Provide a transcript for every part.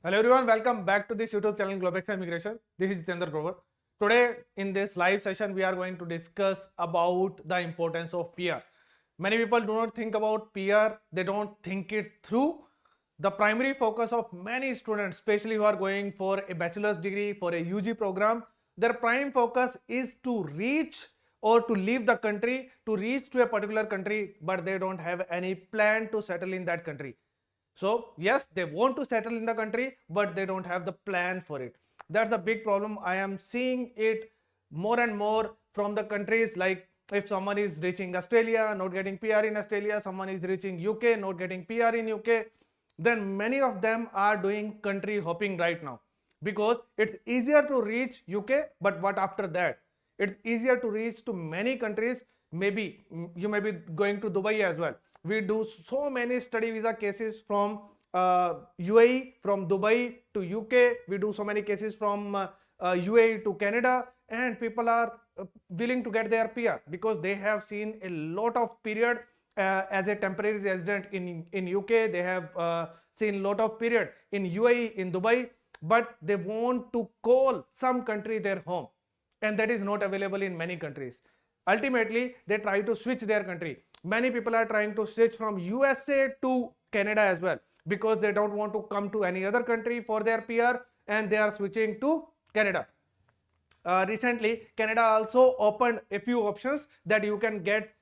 Hello everyone, welcome back to this YouTube channel Global Immigration. This is Jitender Grover. Today in this live session we are going to discuss about the importance of PR. Many people do not think about PR, they don't think it through. The primary focus of many students, especially who are going for a bachelor's degree, for a UG program, their prime focus is to reach or to leave the country, to reach to a particular country, but they don't have any plan to settle in that country. So yes, they want to settle in the country, but they don't have the plan for it. That's the big problem. I am seeing it more and more from the countries, like if someone is reaching Australia, not getting PR in Australia, someone is reaching UK, not getting PR in UK, then many of them are doing country hopping right now, because it's easier to reach UK, but what after that? It's easier to reach to many countries. Maybe you may be going to Dubai as well. We do so many study visa cases from UAE, from Dubai to UK. We do so many cases from UAE to Canada, and people are willing to get their PR because they have seen a lot of period as a temporary resident in UK. They have seen a lot of period in UAE, in Dubai, but they want to call some country their home, and that is not available in many countries. Ultimately, they try to switch their country. Many people are trying to switch from USA to Canada as well, because they don't want to come to any other country for their PR, and they are switching to Canada. Recently, Canada also opened a few options that you can get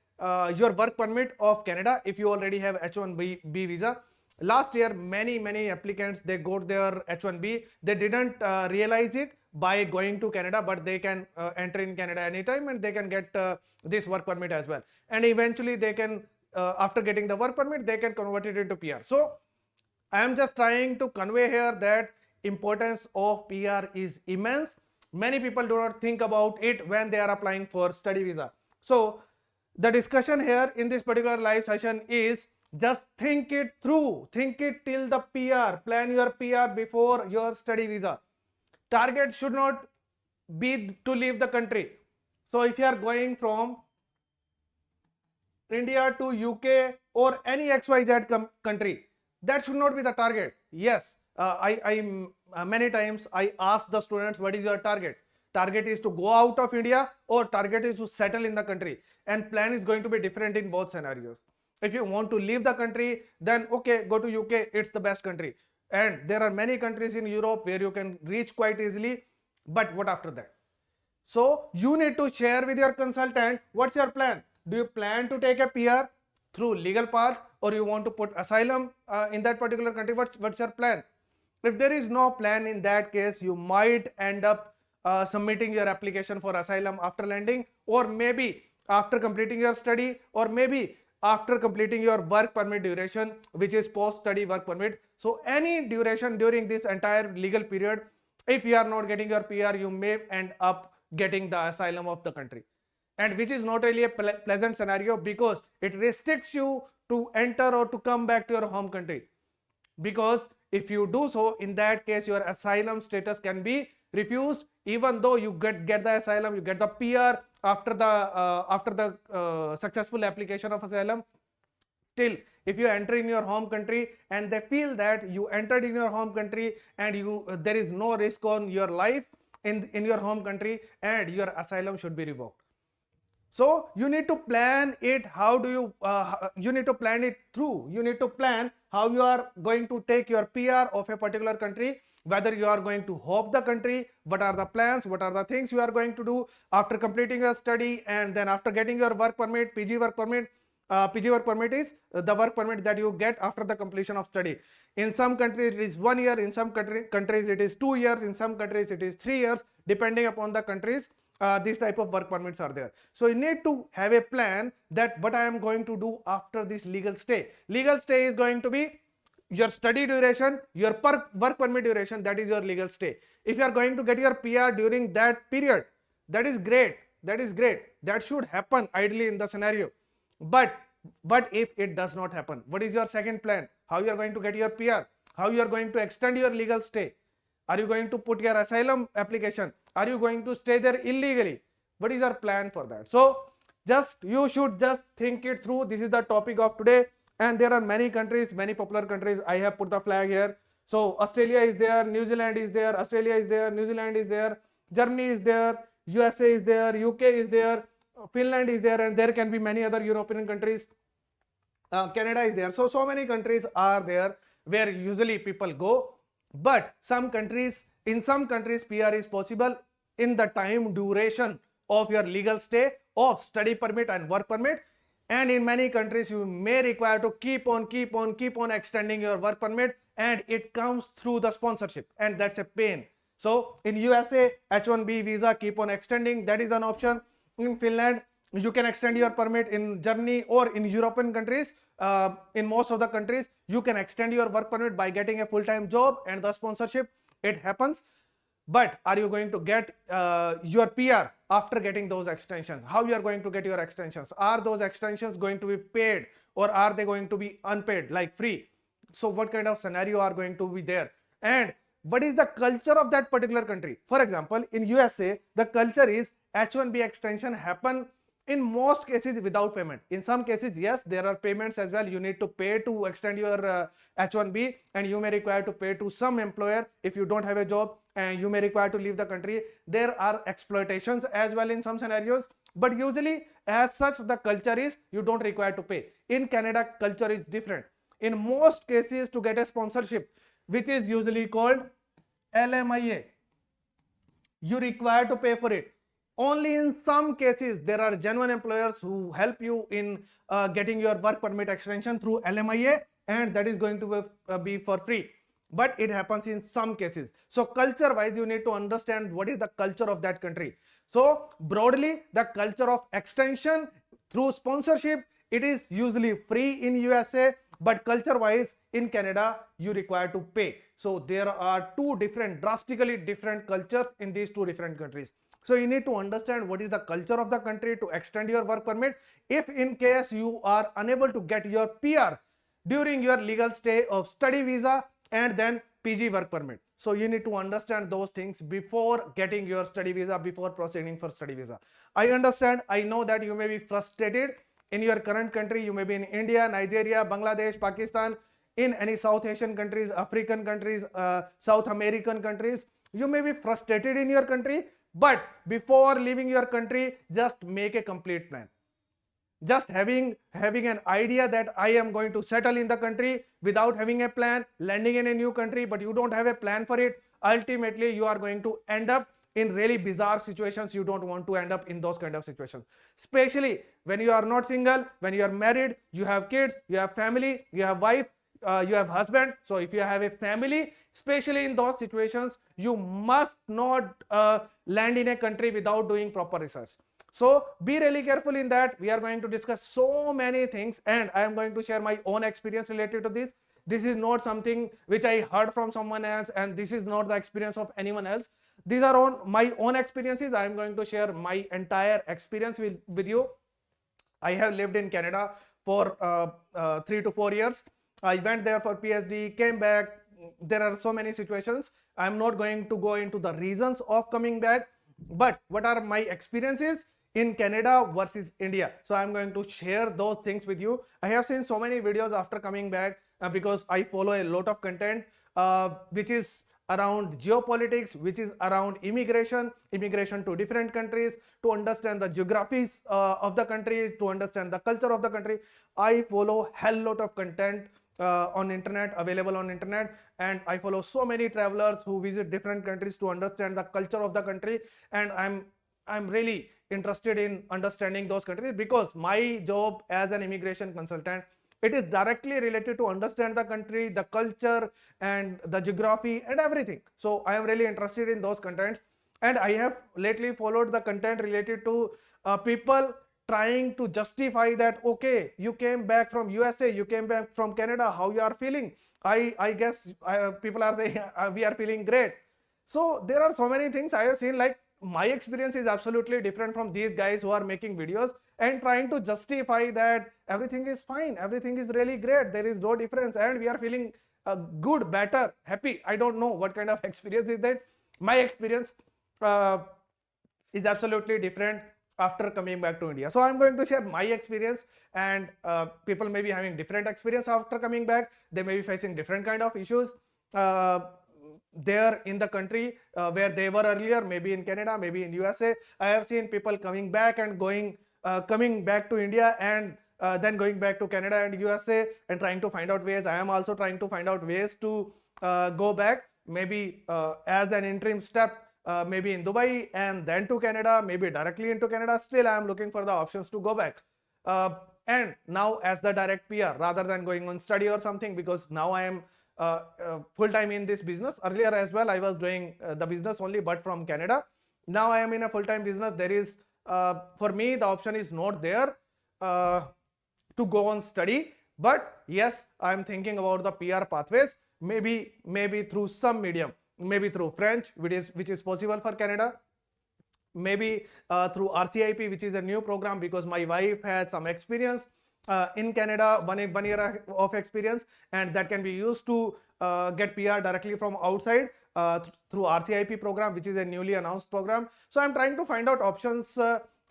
your work permit of Canada if you already have H1B visa. Last year, many applicants, they got their H1B. They didn't realize it by going to Canada, but they can enter in Canada anytime, and they can get this work permit as well. And eventually they can, after getting the work permit, they can convert it into PR. So I am just trying to convey here that importance of PR is immense. Many people do not think about it when they are applying for study visa. So the discussion here in this particular live session is just think it through, think it till the PR, plan your PR before your study visa. Target should not be to leave the country. So if you are going from India to UK or any XYZ country, that should not be the target. Yes, many times I ask the students, what is your target? Target is to go out of India, or target is to settle in the country, and plan is going to be different in both scenarios. If you want to leave the country, then okay, go to UK, it's the best country. And there are many countries in Europe where you can reach quite easily, but what after that? So you need to share with your consultant, what's your plan? Do you plan to take a PR through legal path, or you want to put asylum in that particular country? What's your plan? If there is no plan, in that case, you might end up submitting your application for asylum after landing, or maybe after completing your study, or maybe after completing your work permit duration, which is post-study work permit. So any duration during this entire legal period, if you are not getting your PR, you may end up getting the asylum of the country, and which is not really a pleasant scenario, because it restricts you to enter or to come back to your home country. Because if you do so, in that case, your asylum status can be refused, even though you get the asylum, you get the PR after the successful application of asylum. Still, if you enter in your home country and they feel that you entered in your home country and there is no risk on your life in your home country, and your asylum should be revoked. So you need to plan it. How do you you need to plan it through. You need to plan how you are going to take your PR of a particular country, whether you are going to hop the country, what are the plans, what are the things you are going to do after completing your study, and then after getting your work permit, PG work permit. PG work permit is the work permit that you get after the completion of study. In some countries it is 1 year, in some countries it is 2 years, in some countries it is 3 years, depending upon the countries. These type of work permits are there. So you need to have a plan that what I am going to do after this legal stay. Legal stay is going to be your study duration, your work permit duration, that is your legal stay. If you are going to get your PR during that period, that is great. That is great. That should happen ideally in the scenario. But if it does not happen, what is your second plan? How you are going to get your PR? How you are going to extend your legal stay? Are you going to put your asylum application? Are you going to stay there illegally? What is your plan for that? So you should just think it through. This is the topic of today, and there are many countries, many popular countries. I have put the flag here. So Australia is there, New Zealand is there, Australia is there, New Zealand is there, Germany is there, USA is there, UK is there, Finland is there, and there can be many other European countries. Canada is there. So many countries are there where usually people go. But in some countries, PR is possible in the time duration of your legal stay of study permit and work permit. And in many countries, you may require to keep on extending your work permit, and it comes through the sponsorship, and that's a pain. So in USA, H1B visa keep on extending, that is an option. In Finland, you can extend your permit. In Germany or in European countries, in most of the countries, you can extend your work permit by getting a full-time job and the sponsorship. It happens. But are you going to get your PR after getting those extensions? How you are going to get your extensions? Are those extensions going to be paid, or are they going to be unpaid, like free? So what kind of scenario are going to be there? And what is the culture of that particular country? For example, in USA, the culture is H1B extension happen in most cases without payment. In some cases, yes, there are payments as well. You need to pay to extend your H1B, and you may require to pay to some employer if you don't have a job, and you may require to leave the country. There are exploitations as well in some scenarios, but usually as such the culture is you don't require to pay. In Canada, culture is different. In most cases, to get a sponsorship, which is usually called LMIA, you require to pay for it. Only in some cases there are genuine employers who help you in getting your work permit extension through LMIA, and that is going to be for free. But it happens in some cases. So culture wise, you need to understand what is the culture of that country. So broadly, the culture of extension through sponsorship, it is usually free in USA, but culture wise in Canada, you require to pay. So there are drastically different cultures in these two different countries. So you need to understand what is the culture of the country to extend your work permit. If in case you are unable to get your PR during your legal stay of study visa and then PG work permit. So you need to understand those things before getting your study visa, before proceeding for study visa. I understand, I know that you may be frustrated in your current country. You may be in India, Nigeria, Bangladesh, Pakistan, in any South Asian countries, African countries, South American countries. You may be frustrated in your country, but before leaving your country, just make a complete plan. Just having an idea that I am going to settle in the country without having a plan, landing in a new country, but you don't have a plan for it, ultimately you are going to end up in really bizarre situations. You don't want to end up in those kind of situations, especially when you are not single, when you are married, you have kids, you have family, you have wife, you have husband. So if you have a family, especially in those situations, you must not land in a country without doing proper research. So be really careful in that. We are going to discuss so many things, and I am going to share my own experience related to this. This is not something which I heard from someone else, and this is not the experience of anyone else. These are my own experiences. I am going to share my entire experience with you. I have lived in Canada for 3 to 4 years. I went there for PhD, came back. There are so many situations. I'm not going to go into the reasons of coming back, but what are my experiences in Canada versus India? So I'm going to share those things with you. I have seen so many videos after coming back because I follow a lot of content which is around geopolitics, which is around immigration to different countries, to understand the geographies of the country, to understand the culture of the country. I follow hell lot of content on internet, available on internet, and I follow so many travelers who visit different countries to understand the culture of the country, and I'm really interested in understanding those countries because my job as an immigration consultant, it is directly related to understand the country, the culture, and the geography and everything. So I am really interested in those contents, and I have lately followed the content related to people trying to justify that, okay, you came back from USA, you came back from Canada, how you are feeling? I guess people are saying we are feeling great. So there are so many things I have seen, like my experience is absolutely different from these guys who are making videos and trying to justify that everything is fine, everything is really great, there is no difference, and we are feeling good, better, happy. I don't know what kind of experience is that. My experience is absolutely different after coming back to India. So I'm going to share my experience, and people may be having different experience after coming back. They may be facing different kind of issues. there in the country where they were earlier, maybe in Canada, maybe in USA. I have seen people coming back and coming back to India, and then going back to Canada and USA and trying to find out ways. I am also trying to find out ways to go back, maybe as an interim step, maybe in Dubai and then to Canada, maybe directly into Canada. Still, I am looking for the options to go back. And now as the direct PR rather than going on study or something, because now I am full-time in this business. Earlier as well, I was doing the business only, but from Canada. Now I am in a full-time business. There is, for me, the option is not there to go on study. But yes, I am thinking about the PR pathways, maybe through some medium, maybe through French, which is possible for Canada, maybe through RCIP, which is a new program, because my wife has some experience in Canada, one year of experience, and that can be used to get PR directly from outside through RCIP program, which is a newly announced program. So I'm trying to find out options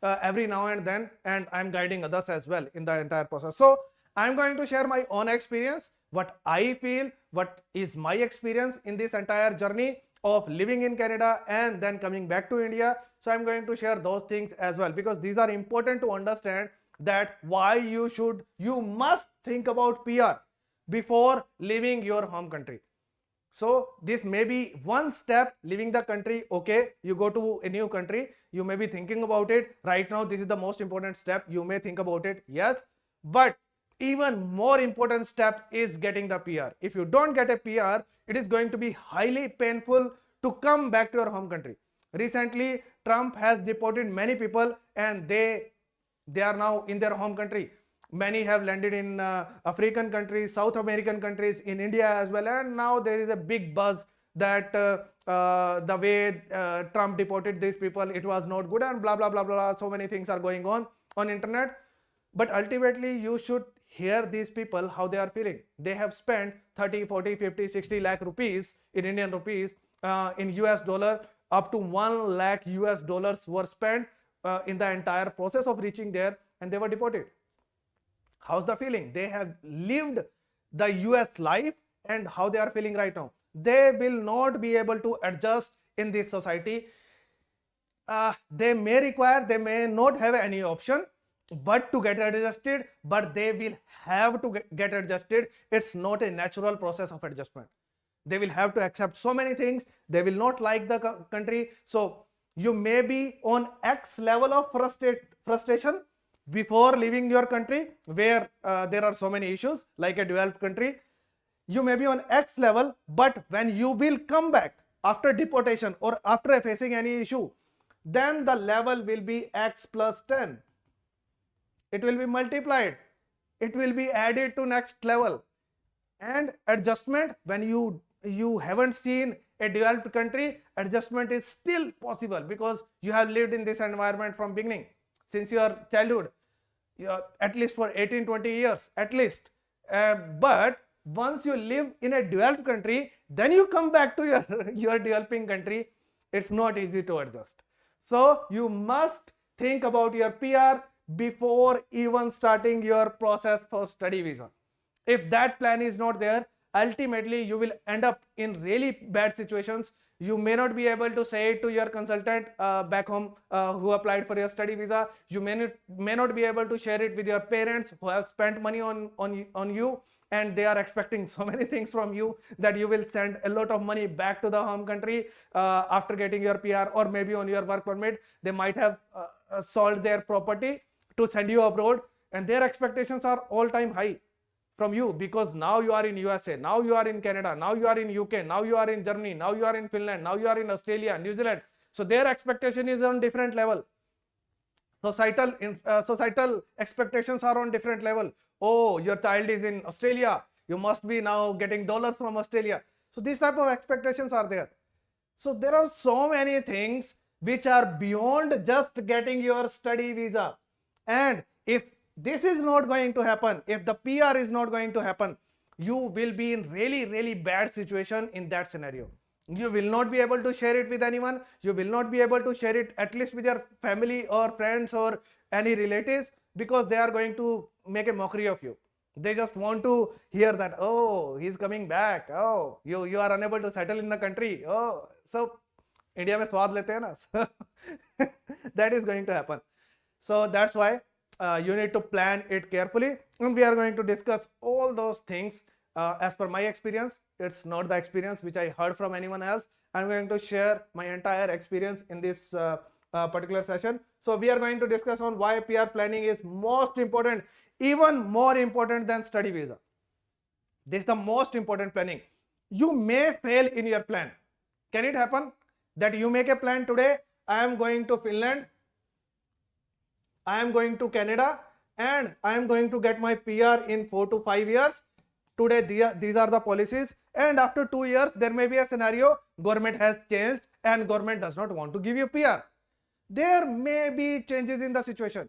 every now and then, and I'm guiding others as well in the entire process. So I'm going to share my own experience, what I feel, what is my experience in this entire journey of living in Canada and then coming back to India. So I'm going to share those things as well, because these are important to understand that why you must think about PR before leaving your home country. So this may be one step, leaving the country. Okay, you go to a new country, you may be thinking about it right now. This is the most important step. You may think about it, yes, but even more important step is getting the PR. If you don't get a PR, it is going to be highly painful to come back to your home country. Recently, Trump has deported many people, and they are now in their home country. Many have landed in African countries, South American countries, in India as well, and now there is a big buzz that the way Trump deported these people, it was not good, and blah blah blah blah. So many things are going on internet. But ultimately, you should hear these people how they are feeling. They have spent 30, 40, 50, 60 lakh rupees in Indian rupees, in US dollar, up to 1 lakh US dollars were spent in the entire process of reaching there, and they were deported. How's the feeling? They have lived the US life, and how they are feeling right now. They will not be able to adjust in this society. They may not have any option but to get adjusted, but they will have to get adjusted. It's not a natural process of adjustment. They will have to accept so many things. They will not like the country. So you may be on X level of frustration before leaving your country, where there are so many issues like a developed country. You may be on X level, but when you will come back after deportation or after facing any issue, then the level will be X plus 10. It will be multiplied. It will be added to next level. And adjustment, when you haven't seen a developed country, adjustment is still possible, because you have lived in this environment from beginning, since your childhood, at least for 18-20 years at least. But once you live in a developed country, then you come back to your developing country, it's not easy to adjust. So you must think about your PR before even starting your process for study visa. If that plan is not there, ultimately you will end up in really bad situations. You may not be able to say it to your consultant back home who applied for your study visa. You may not be able to share it with your parents who have spent money on you, and they are expecting so many things from you that you will send a lot of money back to the home country after getting your PR, or maybe on your work permit. They might have sold their property to send you abroad, and their expectations are all-time high from you, because now you are in USA, now you are in Canada, now you are in UK, now you are in Germany, now you are in Finland, now you are in Australia, New Zealand. So their expectation is on different level. Societal expectations are on different level. Oh, your child is in Australia, you must be now getting dollars from Australia. So these type of expectations are there. So there are so many things which are beyond just getting your study visa. And if this is not going to happen, if the PR is not going to happen, you will be in really bad situation in that scenario. You will not be able to share it with anyone. You will not be able to share it at least with your family or friends or any relatives, because they are going to make a mockery of you. They just want to hear that, oh, he's coming back. Oh, you are unable to settle in the country. Oh, so India में स्वाद लेते हैं ना. So that is going to happen. So that's why you need to plan it carefully. And we are going to discuss all those things as per my experience. It's not the experience which I heard from anyone else. I'm going to share my entire experience in this particular session. So we are going to discuss on why PR planning is most important, even more important than study visa. This is the most important planning. You may fail in your plan. Can it happen that you make a plan today? I am going to Finland, I am going to Canada, and I am going to get my PR in 4 to 5 years. Today, these are the policies. And after 2 years, there may be a scenario, government has changed and government does not want to give you PR. There may be changes in the situation.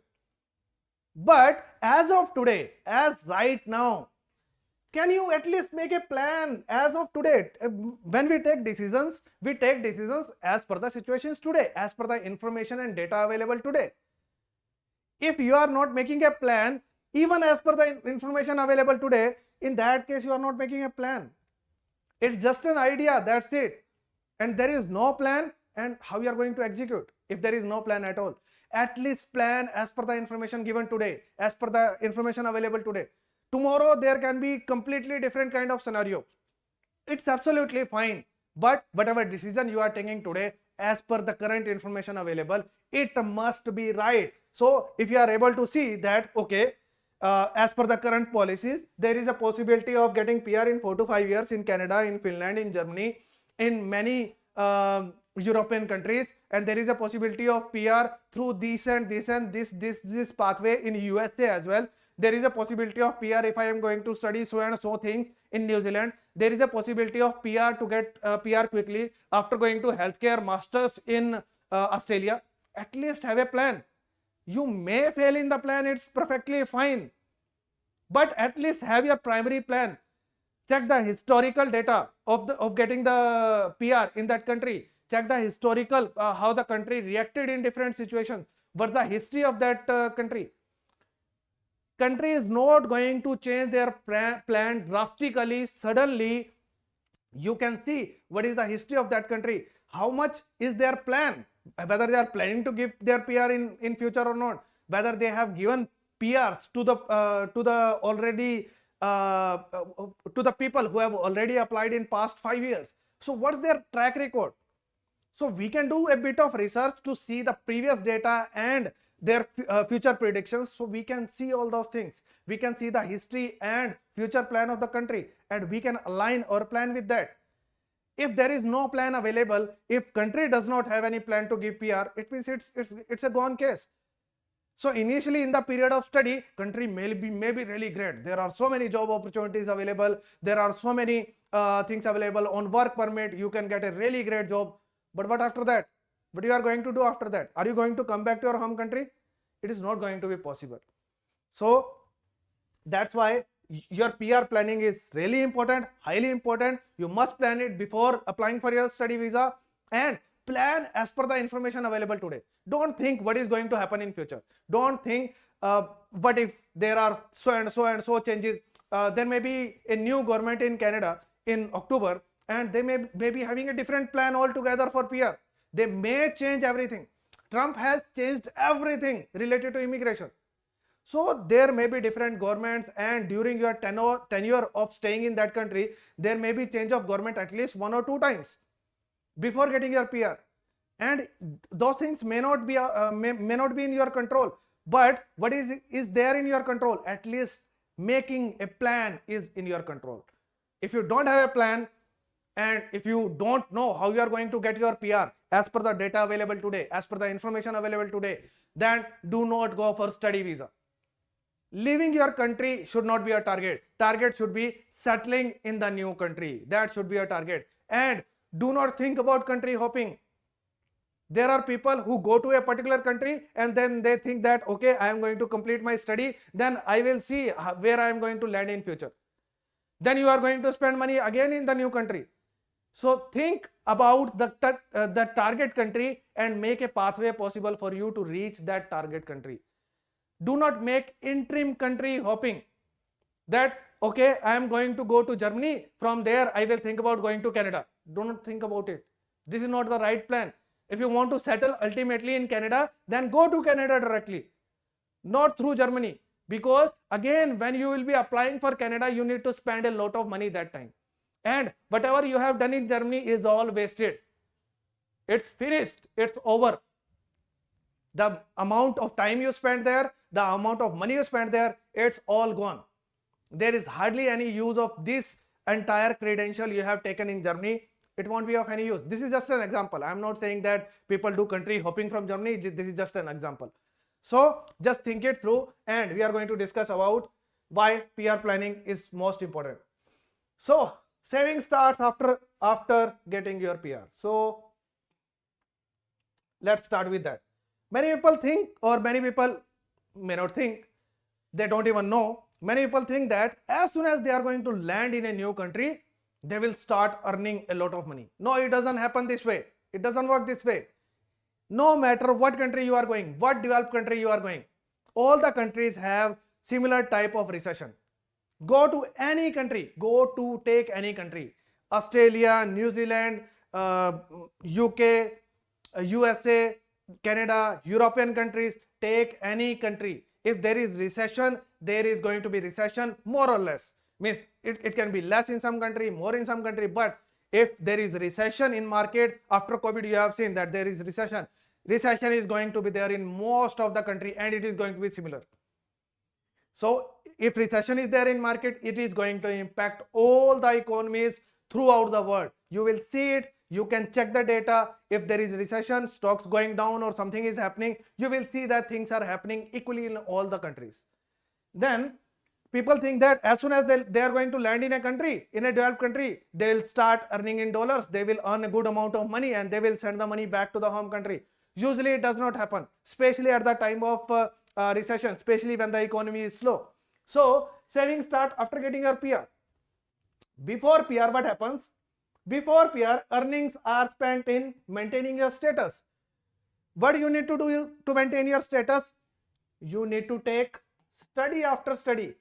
But as of today, as right now, can you at least make a plan as of today? When we take decisions as per the situations today, as per the information and data available today. If you are not making a plan, even as per the information available today, in that case, you are not making a plan. It's just an idea, that's it. And there is no plan, and how you are going to execute if there is no plan at all. At least plan as per the information given today, as per the information available today. Tomorrow, there can be completely different kind of scenario. It's absolutely fine. But whatever decision you are taking today, as per the current information available, it must be right. So if you are able to see that, okay, as per the current policies, there is a possibility of getting PR in 4 to 5 years in Canada, in Finland, in Germany, in many European countries, and there is a possibility of PR through this pathway in USA as well. There is a possibility of PR if I am going to study so and so things in New Zealand. There is a possibility of PR to get PR quickly after going to healthcare masters in Australia. At least have a plan. You may fail in the plan, it's perfectly fine. But at least have your primary plan. Check the historical data of getting the PR in that country. Check the historical, how the country reacted in different situations. What's the history of that country? Country is not going to change their plan drastically, suddenly. You can see what is the history of that country. How much is their plan? Whether they are planning to give their PR in future or not. Whether they have given PRs to the already to the people who have already applied in past 5 years. So what's their track record? So we can do a bit of research to see the previous data and their future predictions. So we can see all those things. We can see the history and future plan of the country, and we can align our plan with that. If there is no plan available, if country does not have any plan to give PR, it means it's a gone case. So initially in the period of study, country may be really great. There are so many job opportunities available. There are so many things available on work permit. You can get a really great job. But what after that? What you are going to do after that? Are you going to come back to your home country? It is not going to be possible. So that's why your PR planning is really important, highly important. You must plan it before applying for your study visa, and plan as per the information available today. Don't think what is going to happen in future. Don't think what if there are so and so changes. There may be a new government in Canada in October, and they may be having a different plan altogether for PR. They may change everything. Trump has changed everything related to immigration. So there may be different governments, and during your tenure of staying in that country, there may be change of government at least 1 or 2 times before getting your PR. And those things may not be in your control. But what is there in your control? At least making a plan is in your control. If you don't have a plan, and if you don't know how you are going to get your PR as per the data available today, as per the information available today, then do not go for study visa. Leaving your country should not be a target. Target should be settling in the new country. That should be a target. And do not think about country hopping. There are people who go to a particular country and then they think that, okay, I am going to complete my study, then I will see where I am going to land in future. Then you are going to spend money again in the new country. So think about the target country and make a pathway possible for you to reach that target country. Do not make interim country hopping. that, okay, I am going to go to Germany, from there I will think about going to Canada. Do not think about it. This is not the right plan. If you want to settle ultimately in Canada, then go to Canada directly, not through Germany. Because again, when you will be applying for Canada, you need to spend a lot of money that time. And whatever you have done in Germany is all wasted. It's finished. It's over. The amount of time you spent there, the amount of money you spent there, it's all gone. There is hardly any use of this entire credential you have taken in Germany. It won't be of any use. This is just an example. I'm not saying that people do country hopping from Germany. This is just an example. So just think it through, and we are going to discuss about why PR planning is most important. So saving starts after getting your PR. So let's start with that. Many people think, or many people may not think, they don't even know. Many people think that as soon as they are going to land in a new country, they will start earning a lot of money. No, it doesn't happen this way. It doesn't work this way. No matter what country you are going, what developed country you are going, all the countries have similar type of recession. Go to any country, take any country, Australia, New Zealand, UK, USA, Canada, European countries, take any country. If there is recession, there is going to be recession more or less. Means it can be less in some country, more in some country, but if there is recession in market, after COVID you have seen that there is recession. Recession is going to be there in most of the country, and it is going to be similar. So if recession is there in market, it is going to impact all the economies throughout the world. You will see it. You can check the data. If there is recession, stocks going down or something is happening, you will see that things are happening equally in all the countries. Then people think that as soon as they are going to land in a country, in a developed country, they will start earning in dollars. They will earn a good amount of money and they will send the money back to the home country. Usually it does not happen, especially at the time of recession, especially when the economy is slow. So savings start after getting your PR. Before PR, what happens? Before PR, earnings are spent in maintaining your status. What do you need to do to maintain your status? You need to take study after study.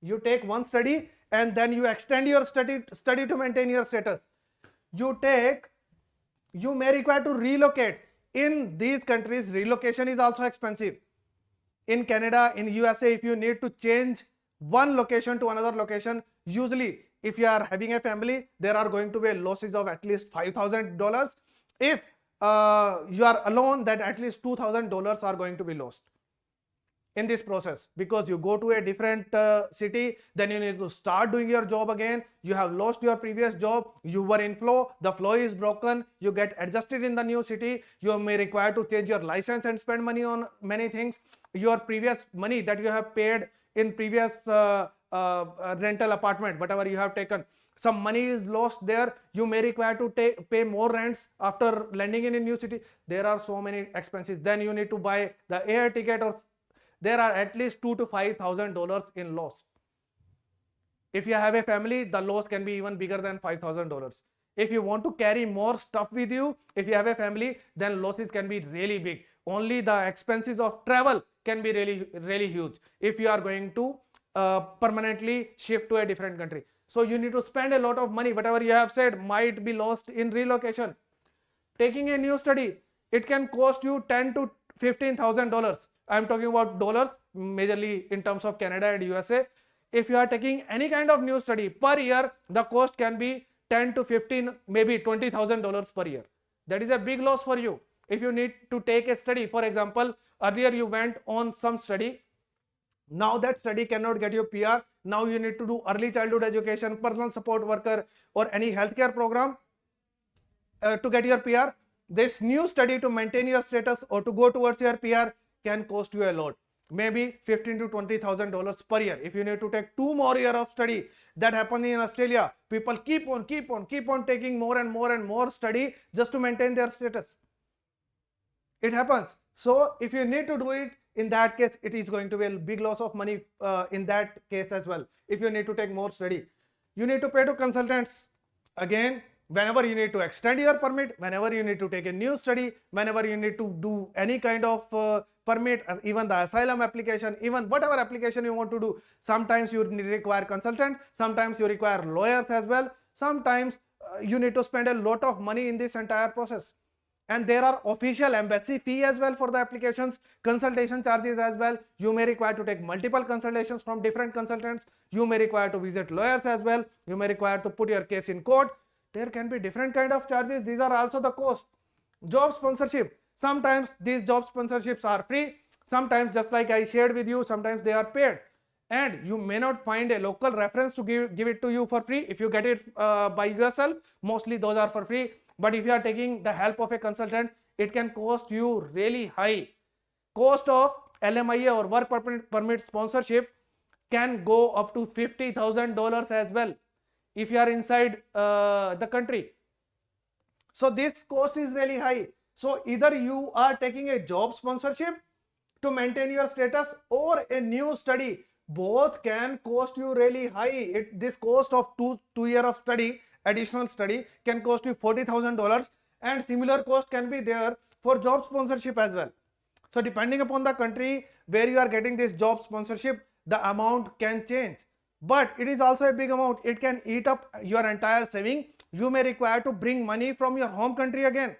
You take one study and then you extend your study to maintain your status. You may require to relocate. In these countries, relocation is also expensive. In Canada, in USA, if you need to change one location to another location, usually if you are having a family, there are going to be losses of at least $5,000. If you are alone, then at least $2,000 are going to be lost in this process, because you go to a different city, then you need to start doing your job again. You have lost your previous job. You were in flow, the flow is broken. You get adjusted in the new city. You may require to change your license and spend money on many things. Your previous money that you have paid in previous rental apartment, whatever you have taken, some money is lost there. You may require to pay more rents after landing in a new city. There are so many expenses. Then you need to buy the air ticket, or there are at least $2,000 to $5,000 in loss. If you have a family, the loss can be even bigger than $5,000. If you want to carry more stuff with you, if you have a family, then losses can be really big. Only the expenses of travel can be really huge if you are going to permanently shift to a different country. So you need to spend a lot of money. Whatever you have said might be lost in relocation. Taking a new study, it can cost you $10,000 to $15,000. I'm talking about dollars, majorly in terms of Canada and USA. If you are taking any kind of new study per year, the cost can be $10,000 to $15,000, maybe $20,000 per year. That is a big loss for you. If you need to take a study, for example, earlier you went on some study. Now that study cannot get you PR. Now you need to do early childhood education, personal support worker, or any healthcare program to get your PR. This new study to maintain your status or to go towards your PR can cost you a lot, maybe $15,000 to $20,000 per year. If you need to take 2 more years of study, that happened in Australia. People keep on taking more and more study just to maintain their status. It happens. So if you need to do it, in that case, it is going to be a big loss of money in that case as well. If you need to take more study, you need to pay to consultants. Again, whenever you need to extend your permit, whenever you need to take a new study, whenever you need to do any kind of permit, even the asylum application, even whatever application you want to do. Sometimes you require consultant, sometimes you require lawyers as well, sometimes you need to spend a lot of money in this entire process. And there are official embassy fee as well for the applications, consultation charges as well. You may require to take multiple consultations from different consultants. You may require to visit lawyers as well. You may require to put your case in court. There can be different kind of charges. These are also the cost. Job sponsorship. Sometimes these job sponsorships are free. Sometimes, just like I shared with you, sometimes they are paid. And you may not find a local reference to give it to you for free. If you get it by yourself, mostly those are for free. But if you are taking the help of a consultant, it can cost you really high. Cost of LMIA or work permit sponsorship can go up to $50,000 as well if you are inside the country. So this cost is really high. So either you are taking a job sponsorship to maintain your status or a new study. Both can cost you really high. This cost of two year of study, additional study, can cost you $40,000, and similar cost can be there for job sponsorship as well. So depending upon the country where you are getting this job sponsorship, the amount can change, but it is also a big amount. It can eat up your entire saving. You may require to bring money from your home country again.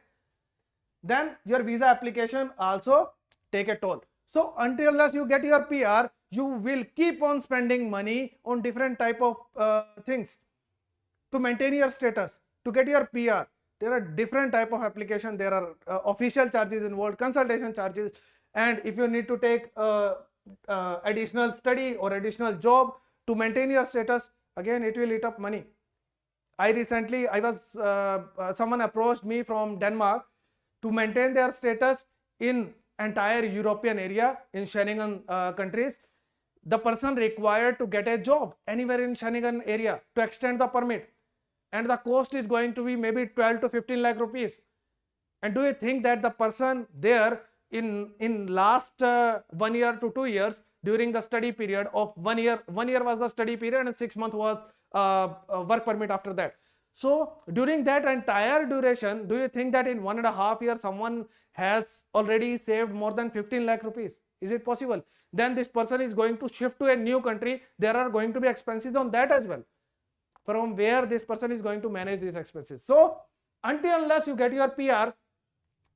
Then your visa application also take a toll. So until unless you get your PR, you will keep on spending money on different type of things to maintain your status. To get your PR, there are different type of application. There are official charges involved, consultation charges, and if you need to take additional study or additional job to maintain your status, again it will eat up money. Someone approached me from Denmark to maintain their status in entire European area, in Schengen countries. The person required to get a job anywhere in Schengen area to extend the permit, and the cost is going to be maybe 12 to 15 lakh rupees. And do you think that the person there in last 1 year to 2 years, during the study period of 1 year was the study period and 6 months was work permit after that. So during that entire duration, do you think that in 1.5 years someone has already saved more than 15 lakh rupees? Is it possible? Then this person is going to shift to a new country. There are going to be expenses on that as well, from where this person is going to manage these expenses. So until unless you get your PR,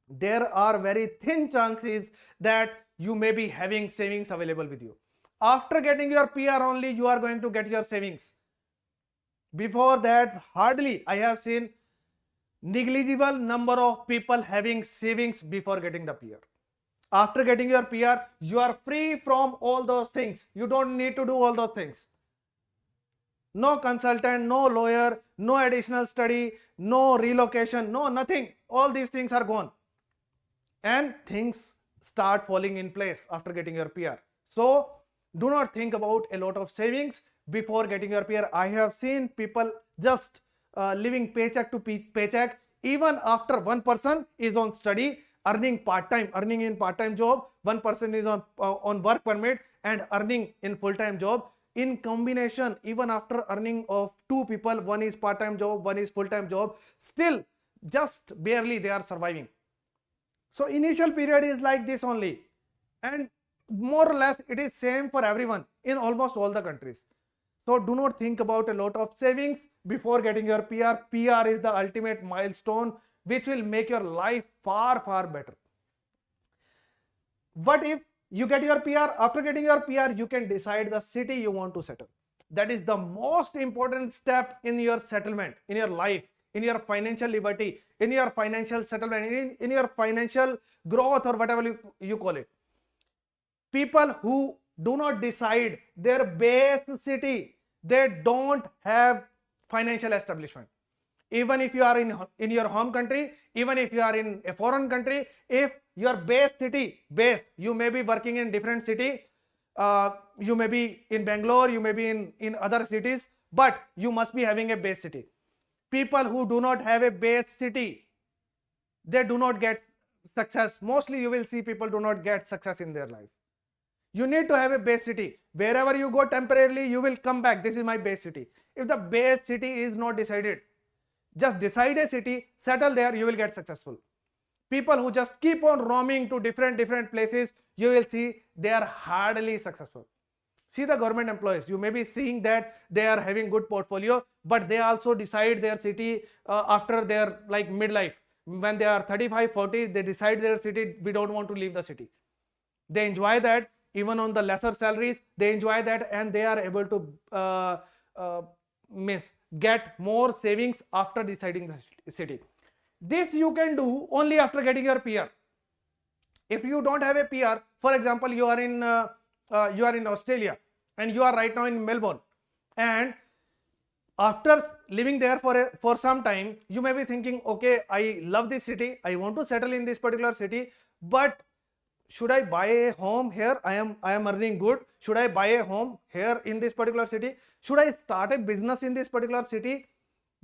there are very thin chances that you may be having savings available with you. After getting your PR only you are going to get your savings. Before that, hardly I have seen negligible number of people having savings before getting the PR. After getting your PR, you are free from all those things. You don't need to do all those things. No consultant, no lawyer, no additional study, no relocation, no nothing. All these things are gone. And things start falling in place after getting your PR. So do not think about a lot of savings before getting your PR. I have seen people just living paycheck to paycheck, even after one person is on study, earning in part-time job, one person is on work permit and earning in full-time job. In combination, even after earning of two people, one is part-time job, one is full-time job, still just barely they are surviving. So initial period is like this only, and more or less it is same for everyone in almost all the countries. So do not think about a lot of savings before getting your PR. PR is the ultimate milestone which will make your life far, far better. What if you get your PR? After getting your PR, you can decide the city you want to settle. That is the most important step in your settlement, in your life, in your financial liberty, in your financial settlement, in your financial growth, or whatever you call it. People who do not decide their base city, they don't have financial establishment. Even if you are in your home country, even if you are in a foreign country, if your base city, you may be working in different city, you may be in Bangalore, you may be in other cities, but you must be having a base city. People who do not have a base city, they do not get success. Mostly you will see people do not get success in their life. You need to have a base city. Wherever you go temporarily, you will come back. This is my base city. If the base city is not decided, just decide a city, settle there, you will get successful. people who just keep on roaming to different places, you will see they are hardly successful. See the government employees, you may be seeing that they are having good portfolio, but they also decide their city after their like midlife. When they are 35, 40, they decide their city, we don't want to leave the city. They enjoy that even on the lesser salaries, they enjoy that, and they are able to get more savings after deciding the city. This you can do only after getting your PR. If you don't have a PR, for example, you are in Australia and you are right now in Melbourne, and after living there for some time, you may be thinking, okay, I love this city, I want to settle in this particular city, but should I buy a home here? I am earning good. Should I buy a home here in this particular city? Should I start a business in this particular city?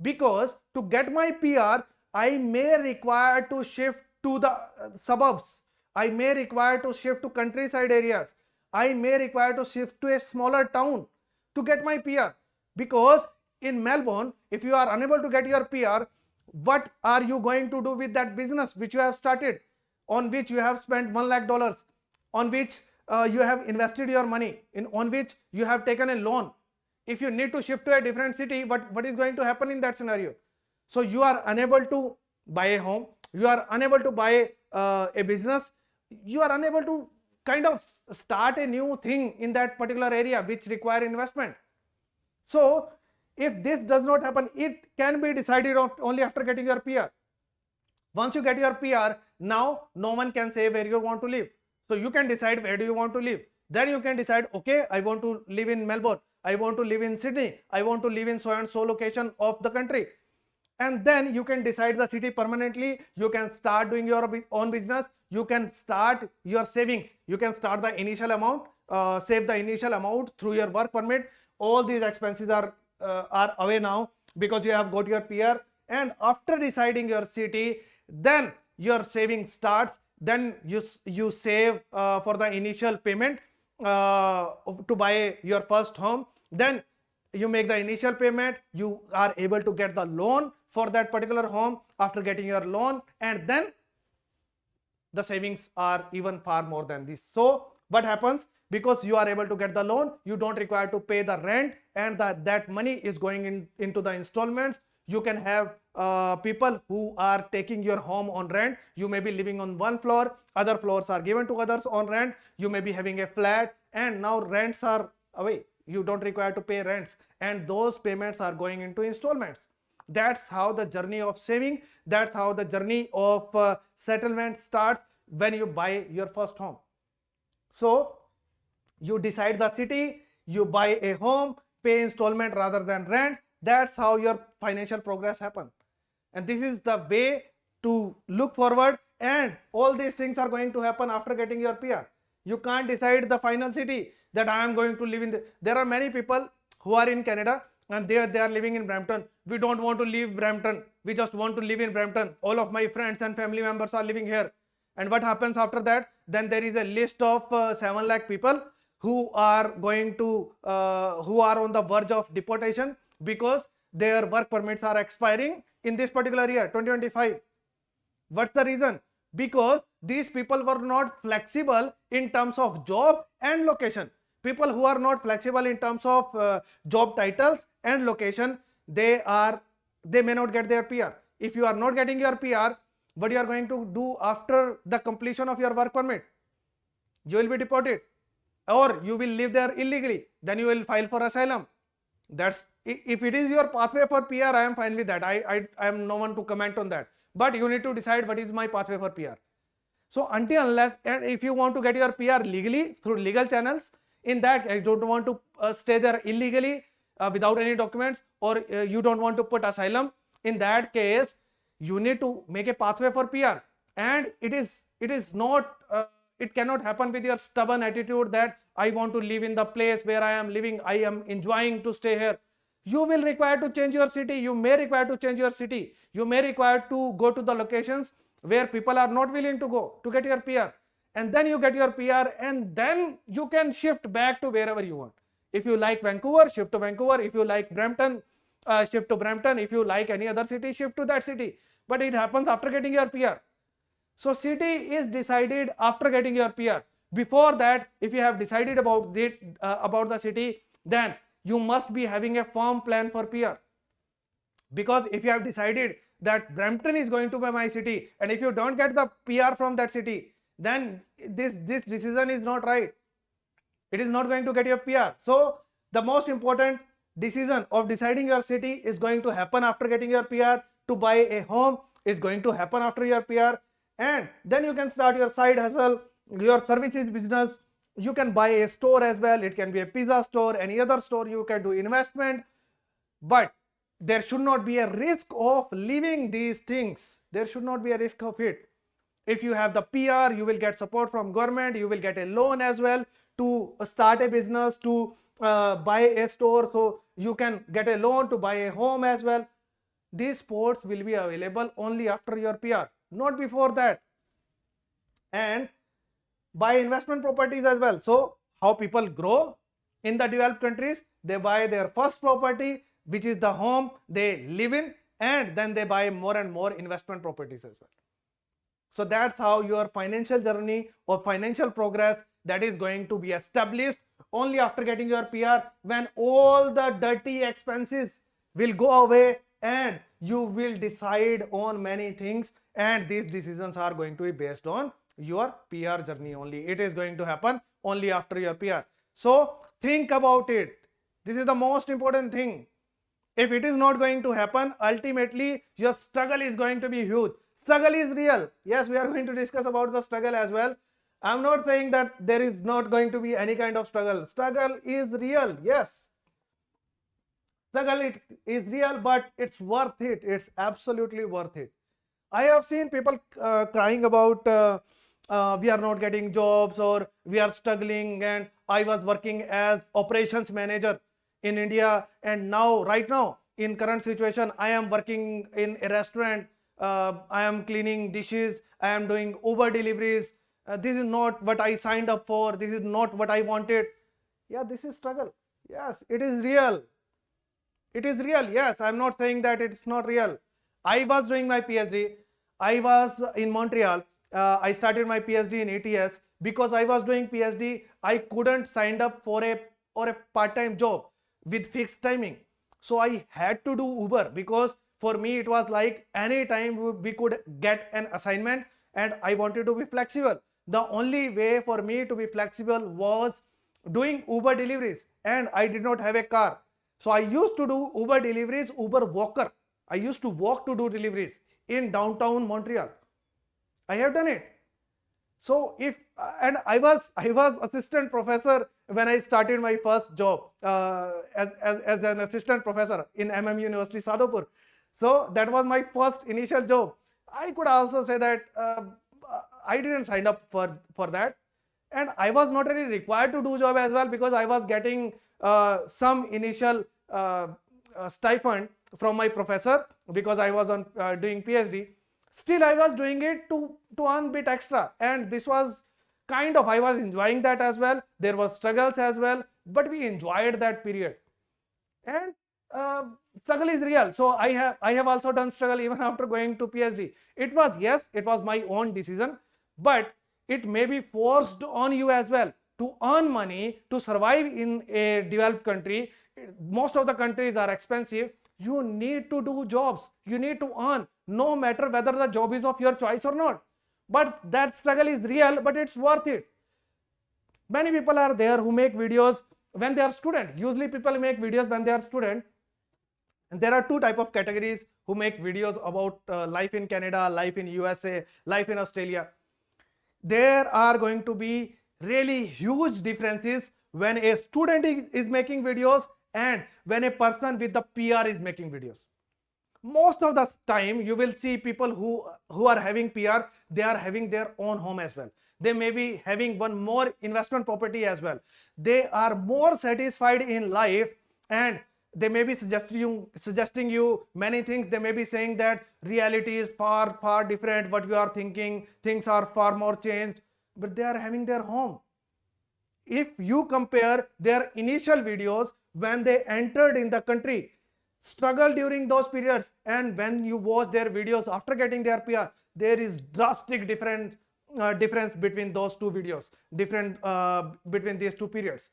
Because to get my PR, I may require to shift to the suburbs. I may require to shift to countryside areas. I may require to shift to a smaller town to get my PR. Because in Melbourne, if you are unable to get your PR, what are you going to do with that business which you have started, on which you have spent $1 lakh, on which you have invested your money, on which you have taken a loan? If you need to shift to a different city, what is going to happen in that scenario? So you are unable to buy a home, you are unable to buy a business, you are unable to kind of start a new thing in that particular area which require investment. So if this does not happen, it can be decided only after getting your PR. Once you get your PR, now no one can say where you want to live. So you can decide where do you want to live. Then you can decide, okay, I want to live in Melbourne, I want to live in Sydney, I want to live in so and so location of the country. And then you can decide the city permanently. You can start doing your own business. You can start your savings. You can start the initial amount, save the initial amount through your work permit. All these expenses are away now because you have got your PR. And after deciding your city, then your saving starts. Then you save for the initial payment to buy your first home. Then you make the initial payment. You are able to get the loan for that particular home. After getting your loan, and then the savings are even far more than this. So what happens? Because you are able to get the loan, you don't require to pay the rent, and that money is going into the installments. You can have people who are taking your home on rent. You may be living on one floor, other floors are given to others on rent. You may be having a flat, and now rents are away. You don't require to pay rents, and those payments are going into installments. That's how the journey of saving, that's how the journey of settlement starts when you buy your first home. So you decide the city, you buy a home, pay installment rather than rent. That's how your financial progress happens. And this is the way to look forward, and all these things are going to happen after getting your PR. You can't decide the final city that I am going to live in. There are many people who are in Canada and they are living in Brampton. We don't want to leave Brampton. We just want to live in Brampton. All of my friends and family members are living here. And what happens after that? Then there is a list of 7 lakh people who are going to, who are on the verge of deportation because their work permits are expiring in this particular year, 2025. What's the reason? Because these people were not flexible in terms of job and location. People who are not flexible in terms of job titles and location, they may not get their PR. If you are not getting your PR, what you are going to do after the completion of your work permit? You will be deported, or you will live there illegally. Then you will file for asylum. That's, if it is your pathway for PR, I am fine with that. I am no one to comment on that. But you need to decide what is my pathway for PR. So until unless, and if you want to get your PR legally through legal channels, in that I don't want to stay there illegally without any documents, or you don't want to put asylum, in that case you need to make a pathway for PR. And it is not, it cannot happen with your stubborn attitude that I want to live in the place where I am living, I am enjoying to stay here. You will require to change your city. You may require to change your city. You may require to go to the locations where people are not willing to go to get your PR. And then you get your PR, and then you can shift back to wherever you want. If you like Vancouver, shift to Vancouver. If you like Brampton, shift to Brampton. If you like any other city, shift to that city. But it happens after getting your PR. So city is decided after getting your PR. Before that, if you have decided about the city, then you must be having a firm plan for PR. Because if you have decided that Brampton is going to be my city, and if you don't get the PR from that city, then this decision is not right. It is not going to get your PR. So the most important decision of deciding your city is going to happen after getting your PR. To buy a home is going to happen after your PR, and then you can start your side hustle, your services business. You can buy a store as well. It can be a pizza store, any other store. You can do investment, but there should not be a risk of leaving these things. There should not be a risk of it. If you have the PR, you will get support from government. You will get a loan as well to start a business, to buy a store. So you can get a loan to buy a home as well. These sports will be available only after your PR, not before that. And buy investment properties as well. So how people grow in the developed countries, they buy their first property, which is the home they live in, and then they buy more and more investment properties as well. So that's how your financial journey or financial progress that is going to be established only after getting your PR, when all the dirty expenses will go away and you will decide on many things, and these decisions are going to be based on your PR journey only. It is going to happen only after your PR. So think about it. This is the most important thing. If it is not going to happen, ultimately your struggle is going to be huge. Struggle is real. Yes, we are going to discuss about the struggle as well. I'm not saying that there is not going to be any kind of struggle. Struggle is real. Yes. Struggle it is real, but it's worth it. It's absolutely worth it. I have seen people crying about we are not getting jobs, or we are struggling, and I was working as operations manager in India, and now right now in current situation I am working in a restaurant. I am cleaning dishes, I am doing Uber deliveries. This is not what I signed up for. This is not what I wanted. Yeah, this is struggle. Yes, it is real. It is real. Yes, I'm not saying that it's not real. I was doing my PhD. I was in Montreal. I started my PhD in ATS. Because I was doing PhD, I couldn't sign up for a part-time job with fixed timing. So I had to do Uber, because for me it was like any time we could get an assignment, and I wanted to be flexible. The only way for me to be flexible was doing Uber deliveries, and I did not have a car. So I used to do Uber deliveries, Uber walker. I used to walk to do deliveries in downtown Montreal. I have done it. So and I was assistant professor when I started my first job as an assistant professor in University Sadhopur. So that was my first initial job. I could also say that I didn't sign up for that, and I was not really required to do job as well, because I was getting some initial stipend from my professor, because I was on doing PhD. Still I was doing it to earn a bit extra, and this was kind of, I was enjoying that as well. There were struggles as well, but we enjoyed that period. And struggle is real. So I have also done struggle even after going to PhD. It was, yes, it was my own decision, but it may be forced on you as well to earn money to survive in a developed country. Most of the countries are expensive. You need to do jobs. You need to earn, no matter whether the job is of your choice or not. But that struggle is real, but it's worth it. Many people are there who make videos when they are student. Usually people make videos when they are student. And there are two type of categories who make videos about life in Canada, life in USA, life in Australia. There are going to be really huge differences when a student is making videos and when a person with the PR is making videos. Most of the time you will see people who are having PR, they are having their own home as well. They may be having one more investment property as well. They are more satisfied in life, and they may be suggesting you many things. They may be saying that reality is far different what you are thinking, things are far more changed, but they are having their home. If you compare their initial videos when they entered in the country, struggle during those periods, and when you watch their videos after getting their PR, there is drastic difference between those two videos, between these two periods.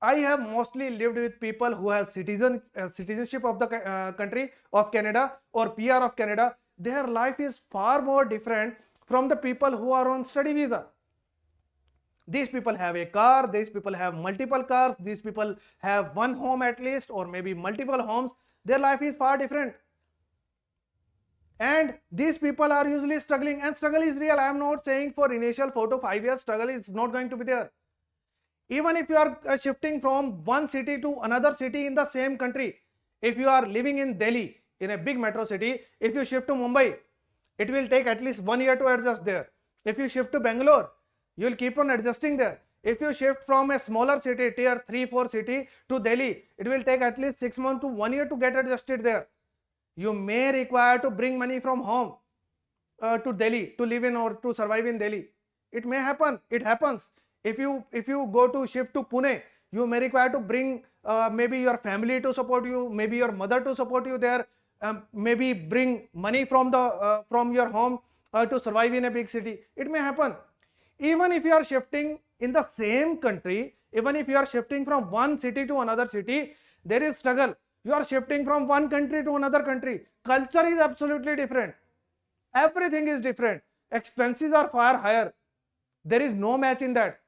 I have mostly lived with people who have citizenship of the country of Canada or PR of Canada. Their life is far more different from the people who are on study visa. These people have a car, these people have multiple cars, these people have one home at least, or maybe multiple homes. Their life is far different. And these people are usually struggling, and struggle is real. I am not saying for initial 4 to 5 years struggle is not going to be there. Even if you are shifting from one city to another city in the same country, if you are living in Delhi, in a big metro city, if you shift to Mumbai, it will take at least 1 year to adjust there. If you shift to Bangalore, you will keep on adjusting there. If you shift from a smaller city, tier 3, 4 city to Delhi, it will take at least 6 months to 1 year to get adjusted there. You may require to bring money from home to Delhi to live in or to survive in Delhi. It may happen. It happens. If you go to shift to Pune, you may require to bring maybe your family to support you, maybe your mother to support you there, maybe bring money from your home to survive in a big city. It may happen. Even if you are shifting in the same country, even if you are shifting from one city to another city, there is struggle. You are shifting from one country to another country. Culture is absolutely different. Everything is different. Expenses are far higher. There is no match in that.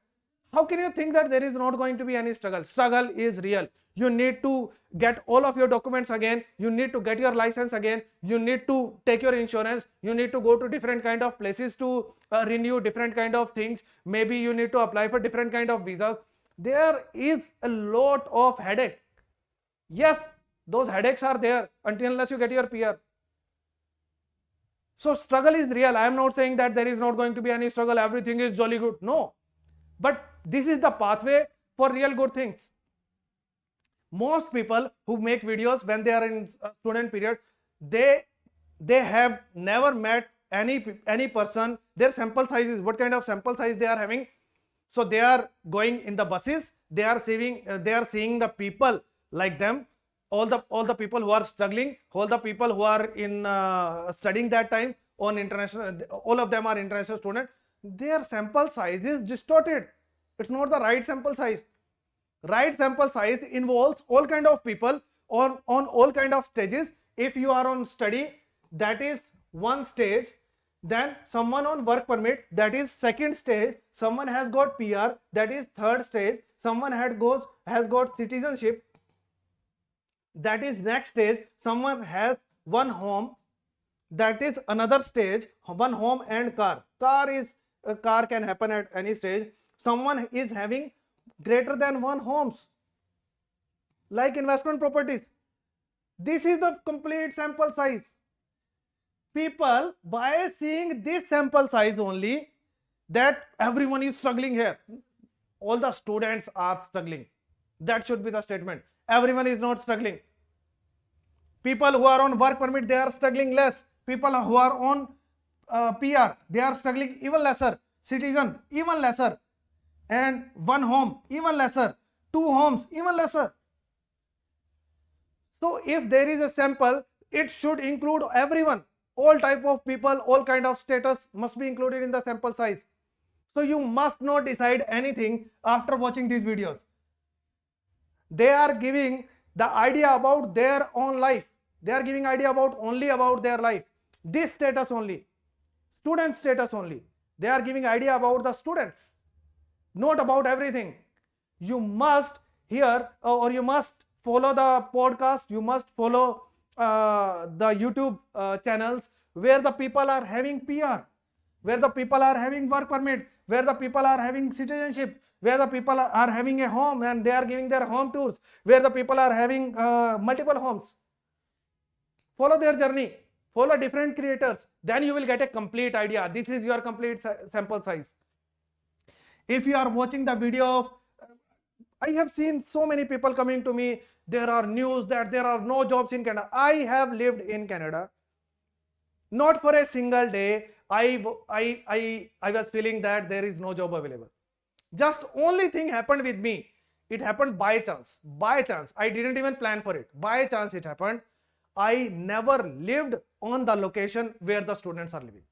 How can you think that there is not going to be any struggle? Struggle is real. You need to get all of your documents again. You need to get your license again. You need to take your insurance. You need to go to different kind of places to renew different kind of things. Maybe you need to apply for different kind of visas. There is a lot of headache. Yes, those headaches are there unless you get your PR. So struggle is real. I am not saying that there is not going to be any struggle. Everything is jolly good. No. But this is the pathway for real good things. Most people who make videos when they are in student period, they have never met any person. Their sample size is what kind of sample size they are having. So they are going in the buses. They are seeing the people like them. All the people who are struggling, all the people who are in studying that time on international, all of them are international students. Their sample size is distorted. It's not the right sample size. Right sample size involves all kind of people on all kind of stages. If you are on study, that is one stage. Then someone on work permit, that is second stage. Someone has got PR, that is third stage. Someone has got citizenship, that is next stage. Someone has one home, that is another stage. One home and car. Car can happen at any stage. Someone is having greater than one homes, like investment properties. This is the complete sample size. People, by seeing this sample size only, that everyone is struggling here. All the students are struggling. That should be the statement. Everyone is not struggling. People who are on work permit, they are struggling less. People who are on PR, they are struggling even lesser. Citizen, even lesser. And one home, even lesser. Two homes, even lesser. So if there is a sample, it should include everyone. All type of people, all kind of status must be included in the sample size. So you must not decide anything after watching these videos. They are giving the idea about their own life. They are giving idea only about their life. This status only. Student status only. They are giving idea about the students, not about everything. You must hear or you must follow the podcast. You must follow the YouTube channels where the people are having PR, where the people are having work permit, where the people are having citizenship, where the people are having a home and they are giving their home tours, where the people are having multiple homes. Follow their journey, follow different creators, then you will get a complete idea. This is your complete sample size. If you are watching the video of, I have seen so many people coming to me, there are news that there are no jobs in Canada. I have lived in Canada. Not for a single day I was feeling that there is no job available. Just only thing happened with me It happened by chance. By chance. I didn't even plan for it. By chance it happened. I never lived on the location where the students are living.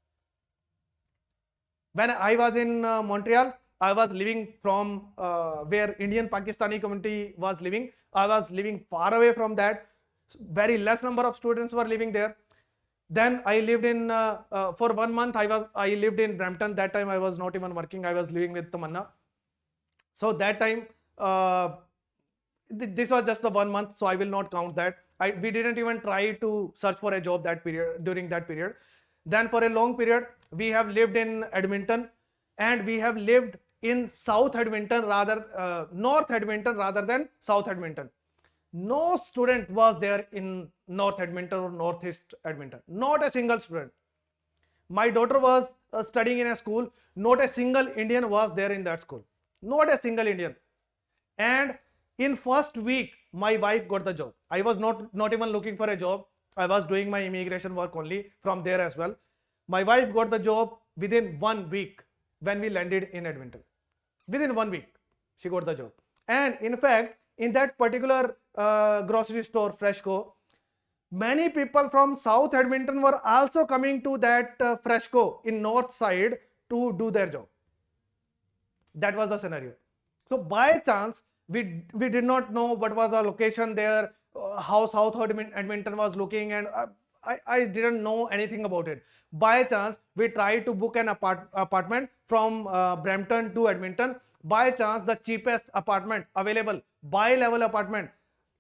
When I was in Montreal, I was living from where Indian Pakistani community was living. I was living far away from that. Very less number of students were living there. Then I lived in for 1 month. I lived in Brampton. That time I was not even working. I was living with Tamanna. So that time this was just the 1 month. So I will not count that. We didn't even try to search for a job that period during that period. Then for a long period we have lived in Edmonton, and we have lived in South Edmonton North Edmonton rather than South Edmonton. No student was there in North Edmonton or Northeast Edmonton. Not a single student. My daughter was studying in a school. Not a single Indian was there in that school. Not a single Indian. And in first week, my wife got the job. I was not even looking for a job. I was doing my immigration work only from there as well. My wife got the job within 1 week when we landed in Edmonton. Within 1 week, she got the job. And in fact, in that particular grocery store, Freshco, many people from South Edmonton were also coming to that Freshco in north side to do their job. That was the scenario. So by chance, we did not know what was the location there, how South Edmonton was looking, and I didn't know anything about it. By chance, we tried to book an apartment from Brampton to Edmonton. By chance, the cheapest apartment available, bi-level apartment,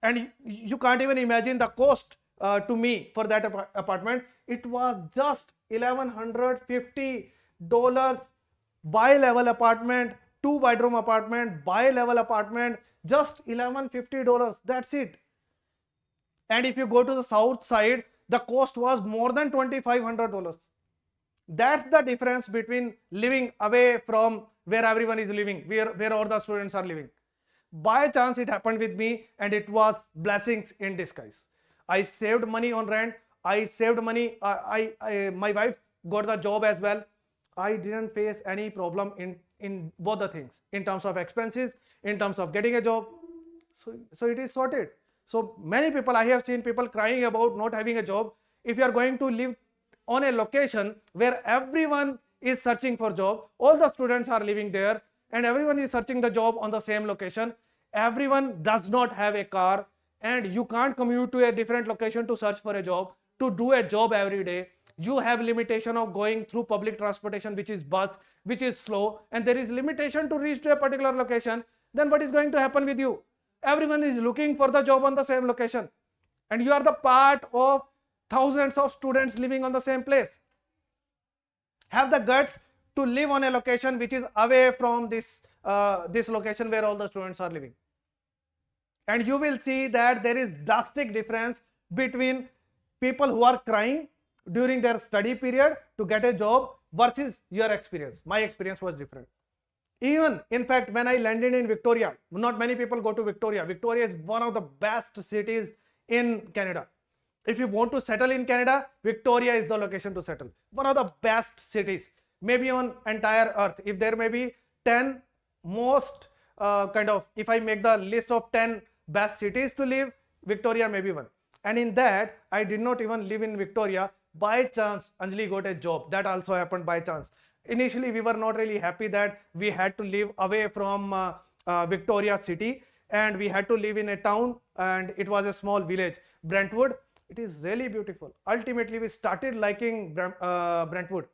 and you can't even imagine the cost to me for that apartment. It was just $1,150 bi-level apartment, 2-bedroom apartment, bi-level apartment, just $1,150. That's it. And if you go to the south side, the cost was more than $2,500. That's the difference between living away from where everyone is living, where all the students are living. By chance it happened with me, and it was blessings in disguise. I saved money on rent. I saved money. My wife got the job as well. I didn't face any problem in both the things, in terms of expenses, in terms of getting a job. So it is sorted. So many people, I have seen people crying about not having a job. If you are going to live on a location where everyone is searching for job, all the students are living there, and everyone is searching the job on the same location, everyone does not have a car, and you can't commute to a different location to search for a job, to do a job every day. You have limitation of going through public transportation, which is bus, which is slow, and there is limitation to reach to a particular location. Then what is going to happen with you? Everyone is looking for the job on the same location, and you are the part of thousands of students living on the same place. Have the guts to live on a location which is away from this location where all the students are living, and you will see that there is drastic difference between people who are crying during their study period to get a job versus your experience. My experience was different. Even, in fact, when I landed in Victoria, not many people go to Victoria. Victoria is one of the best cities in Canada. If you want to settle in Canada, Victoria is the location to settle. One of the best cities, maybe on entire earth. If there may be 10 most if I make the list of 10 best cities to live, Victoria may be one. And in that, I did not even live in Victoria. By chance, Anjali got a job. That also happened by chance. Initially, we were not really happy that we had to live away from Victoria city, and we had to live in a town, and it was a small village, Brentwood. It is really beautiful. Ultimately, we started liking Brentwood.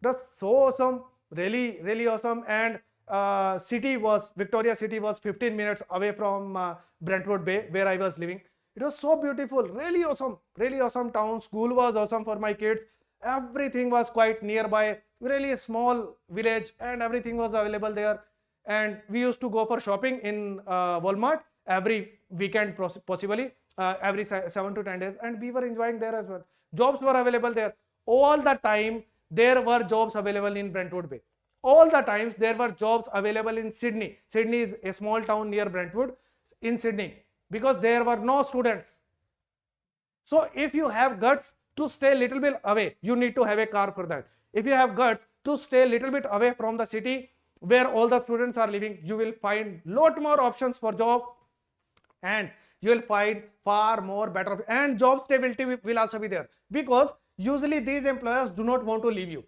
It was so awesome, really, really awesome. And Victoria city was 15 minutes away from Brentwood Bay, where I was living. It was so beautiful, really awesome town. School was awesome for my kids. Everything was quite nearby, really a small village, and everything was available there. And we used to go for shopping in Walmart every weekend, possibly every 7 to 10 days, and we were enjoying there as well. Jobs were available there. All the time there were jobs available in Brentwood Bay. All the times there were jobs available in Sydney. Sydney is a small town near Brentwood in Sydney, because there were no students. So if you have guts to stay a little bit away, you need to have a car for that. If you have guts to stay a little bit away from the city, where all the students are living, you will find lot more options for job, and you will find far more better, and job stability will also be there, because usually these employers do not want to leave you.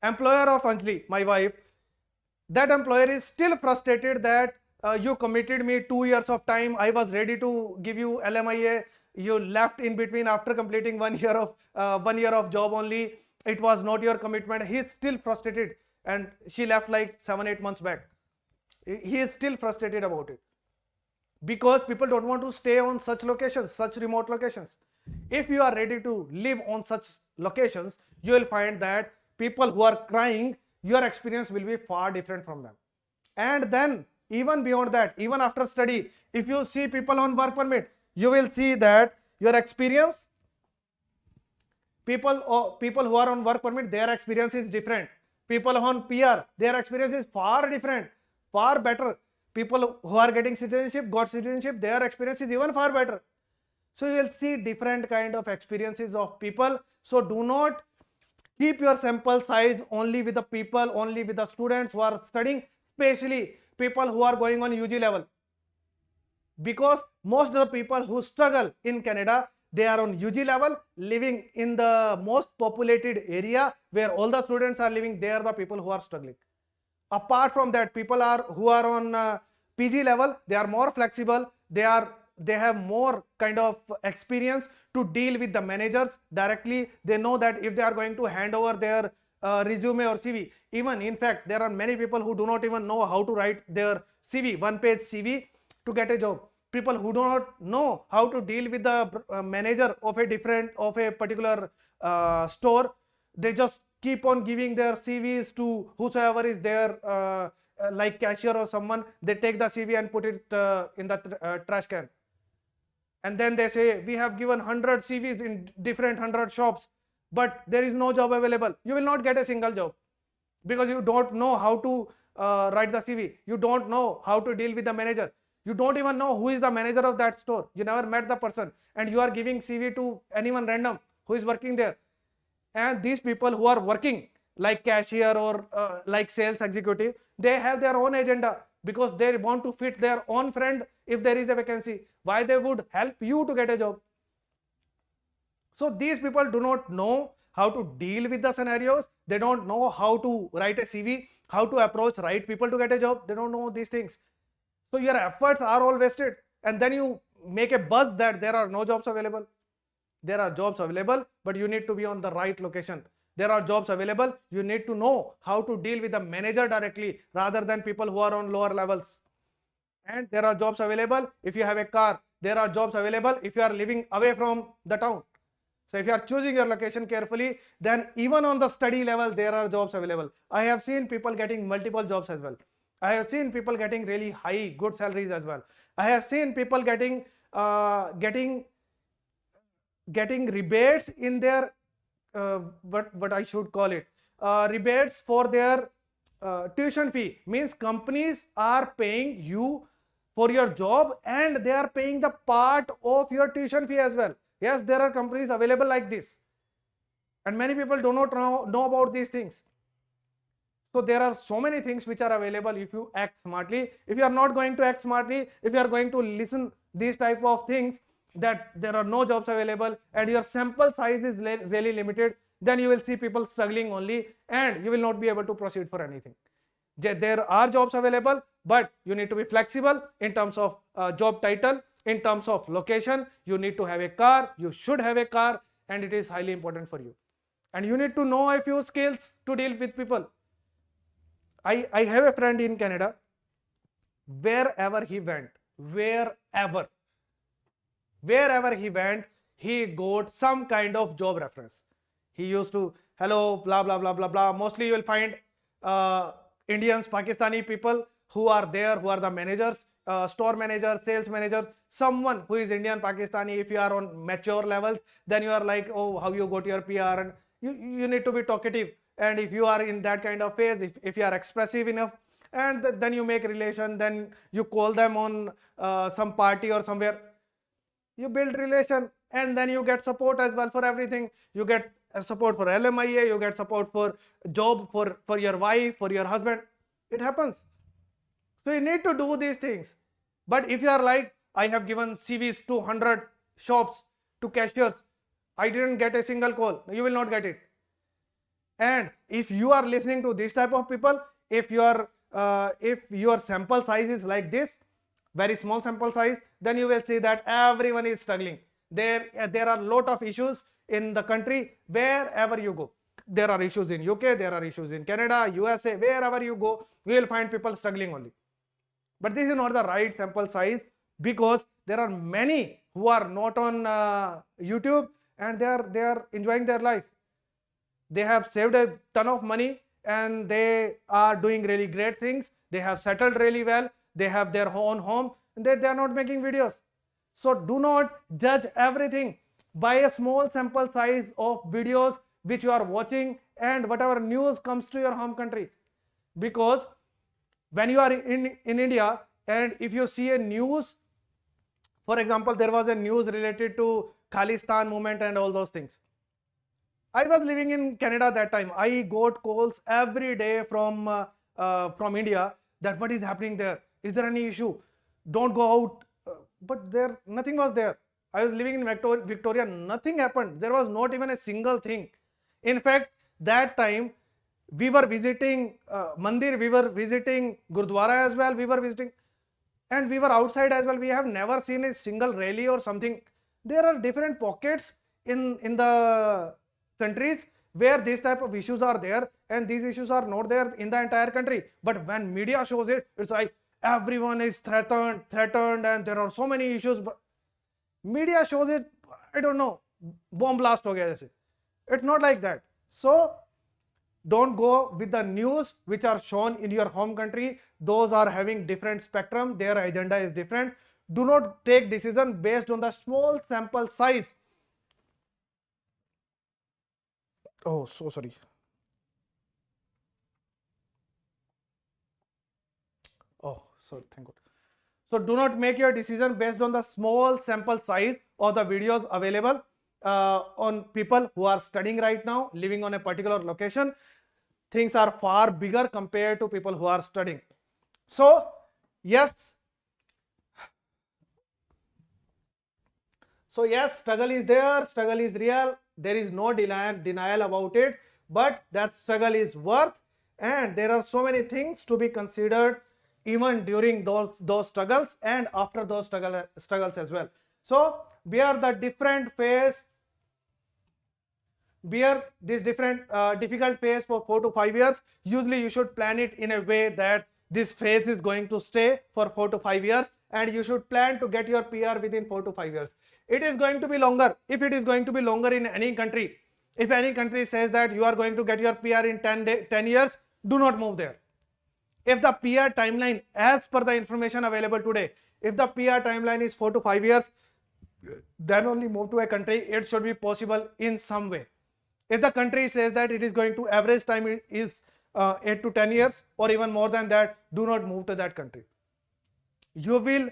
Employer of Anjali, my wife, that employer is still frustrated that you committed me 2 years of time, I was ready to give you LMIA, you left in between after completing 1 year of job only, it was not your commitment. He is still frustrated, and she left like 7-8 months back. He is still frustrated about it, because people don't want to stay on such locations, such remote locations. If you are ready to live on such locations, you will find that people who are crying, your experience will be far different from them. And then even beyond that, even after study, if you see people on work permit, you will see that your experience, people who are on work permit, their experience is different. People on PR, their experience is far different, far better. People who are getting citizenship, got citizenship, their experience is even far better. So you will see different kind of experiences of people. So do not keep your sample size only with the people, only with the students who are studying, especially people who are going on UG level. Because most of the people who struggle in Canada, they are on UG level, living in the most populated area where all the students are living. They are the people who are struggling. Apart from that, people who are on PG level, they are more flexible. They have more kind of experience to deal with the managers directly. They know that if they are going to hand over their resume or CV, even in fact, there are many people who do not even know how to write their CV, one-page CV to get a job. People who do not know how to deal with the manager of a particular store, they just keep on giving their CVs to whosoever is there, like cashier or someone. They take the CV and put it in the trash can, and then they say, we have given 100 CVs in different 100 shops, but there is no job available. You will not get a single job, because you don't know how to write the CV. You don't know how to deal with the manager. You don't even know who is the manager of that store. You never met the person, and you are giving CV to anyone random who is working there. And these people who are working like cashier or like sales executive, they have their own agenda, because they want to fit their own friend if there is a vacancy. Why they would help you to get a job? So these people do not know how to deal with the scenarios. They don't know how to write a CV, how to approach right people to get a job. They don't know these things. So your efforts are all wasted, and then you make a buzz that there are no jobs available. There are jobs available, but you need to be on the right location. There are jobs available. You need to know how to deal with the manager directly rather than people who are on lower levels. And there are jobs available if you have a car. There are jobs available if you are living away from the town. So if you are choosing your location carefully, then even on the study level, there are jobs available. I have seen people getting multiple jobs as well. I have seen people getting really high, good salaries as well. I have seen people getting rebates in their what I should call it, rebates for their tuition fee. Means companies are paying you for your job, and they are paying the part of your tuition fee as well. Yes, there are companies available like this, and many people do not know about these things. So there are so many things which are available if you act smartly. If you are not going to act smartly, if you are going to listen these type of things, that there are no jobs available and your sample size is really limited, then you will see people struggling only, and you will not be able to proceed for anything. There are jobs available, but you need to be flexible in terms of job title, in terms of location. You need to have a car. You should have a car, and it is highly important for you. And you need to know a few skills to deal with people. I have a friend in Canada. Wherever he went, wherever he went, he got some kind of job reference. He used to, hello, blah, blah, blah, blah, blah. Mostly you will find Indians, Pakistani people who are there, who are the managers, store manager, sales manager, someone who is Indian, Pakistani. If you are on mature levels, then you are like, oh, how you got your PR, and you need to be talkative. And if you are in that kind of phase, if you are expressive enough, and then you make relation, then you call them on some party or somewhere, you build relation, and then you get support as well for everything. You get support for LMIA, you get support for job for your wife, for your husband. It happens. So you need to do these things. But if you are like, I have given CVs to 100 shops, to cashiers, I didn't get a single call, you will not get it. And if you are listening to this type of people, if your sample size is like this, very small sample size, then you will see that everyone is struggling. There are a lot of issues in the country wherever you go. There are issues in UK, there are issues in Canada, USA, wherever you go, you will find people struggling only. But this is not the right sample size, because there are many who are not on YouTube and they are enjoying their life. They have saved a ton of money and they are doing really great things. They have settled really well. They have their own home and they are not making videos. So do not judge everything by a small sample size of videos which you are watching and whatever news comes to your home country. Because when you are in India and if you see a news, for example, there was a news related to Khalistan movement and all those things. I was living in Canada that time. I got calls every day from India that what is happening there? Is there any issue? Don't go out. But there, nothing was there. I was living in Victoria. Nothing happened. There was not even a single thing. In fact, that time we were visiting Mandir, we were visiting Gurdwara as well. We were visiting, and we were outside as well. We have never seen a single rally or something. There are different pockets in the countries where these type of issues are there, and these issues are not there in the entire country. But when media shows it, it's like everyone is threatened, and there are so many issues. But media shows it, I don't know, bomb blast ho gaya jaise. It's not like that. So don't go with the news which are shown in your home country. Those are having different spectrum. Their agenda is different. Do not take decision based on the small sample size. Oh, so sorry. Oh, so thank God. So do not make your decision based on the small sample size of the videos available on people who are studying right now, living on a particular location. Things are far bigger compared to people who are studying. So yes, struggle is there, struggle is real. There is no denial about it, but that struggle is worth, and there are so many things to be considered even during those struggles and after those struggles as well. So bear the different phase, bear this different difficult phase for 4 to 5 years. Usually you should plan it in a way that this phase is going to stay for 4 to 5 years, and you should plan to get your PR within 4 to 5 years. It is going to be longer. If it is going to be longer in any country, if any country says that you are going to get your PR in 10 years, do not move there. If the PR timeline, as per the information available today, if the PR timeline is 4 to 5 years, then only move to a country. It should be possible in some way. If the country says that it is going to average time is 8 to 10 years or even more than that, do not move to that country. You will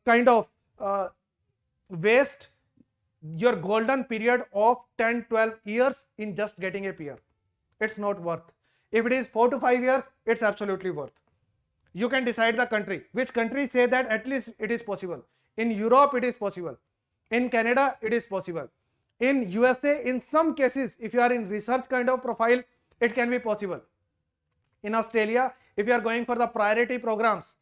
kind of waste your golden period of 10-12 years in just getting a PR. It's not worth. If it is 4 to 5 years, it's absolutely worth. You can decide the country. Which country say that at least it is possible. In Europe, it is possible. In Canada, it is possible. In USA, in some cases, if you are in research kind of profile, it can be possible. In Australia, if you are going for the priority programs,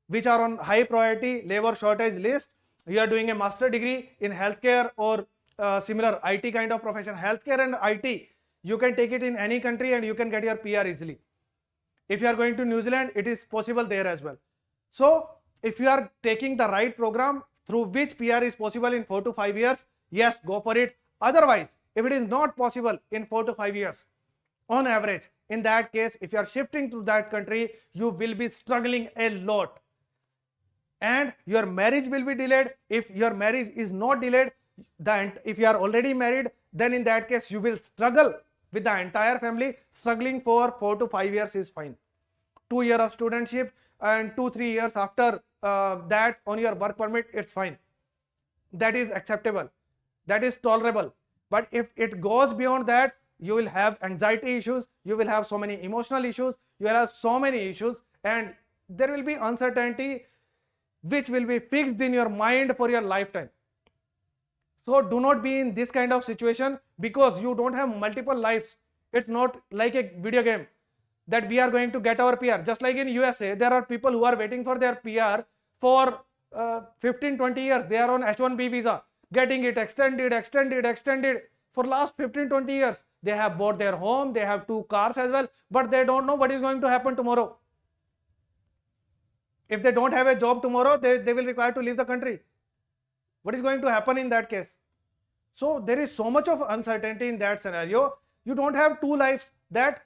which are on high priority labor shortage list, you are doing a master degree in healthcare or similar IT kind of profession, healthcare and IT, you can take it in any country and you can get your PR easily. If you are going to New Zealand, it is possible there as well. So if you are taking the right program through which PR is possible in 4 to 5 years, yes, go for it. Otherwise, if it is not possible in 4 to 5 years, on average, in that case, if you are shifting to that country, you will be struggling a lot. And your marriage will be delayed. If your marriage is not delayed, if you are already married, then in that case, you will struggle with the entire family. Struggling for 4 to 5 years is fine. 2 years of studentship and 2-3 years after that on your work permit, it's fine. That is acceptable. That is tolerable. But if it goes beyond that, you will have anxiety issues, you will have so many emotional issues, you will have so many issues, and there will be uncertainty which will be fixed in your mind for your lifetime. So do not be in this kind of situation, because you don't have multiple lives. It's not like a video game that we are going to get our PR. Just like in USA, there are people who are waiting for their PR for 15-20 years. They are on H1B visa, getting it extended for last 15-20 years. They have bought their home, they have 2 cars as well, but they don't know what is going to happen tomorrow. If they don't have a job tomorrow, they will require to leave the country. What is going to happen in that case? So there is so much of uncertainty in that scenario. You don't have 2 lives. That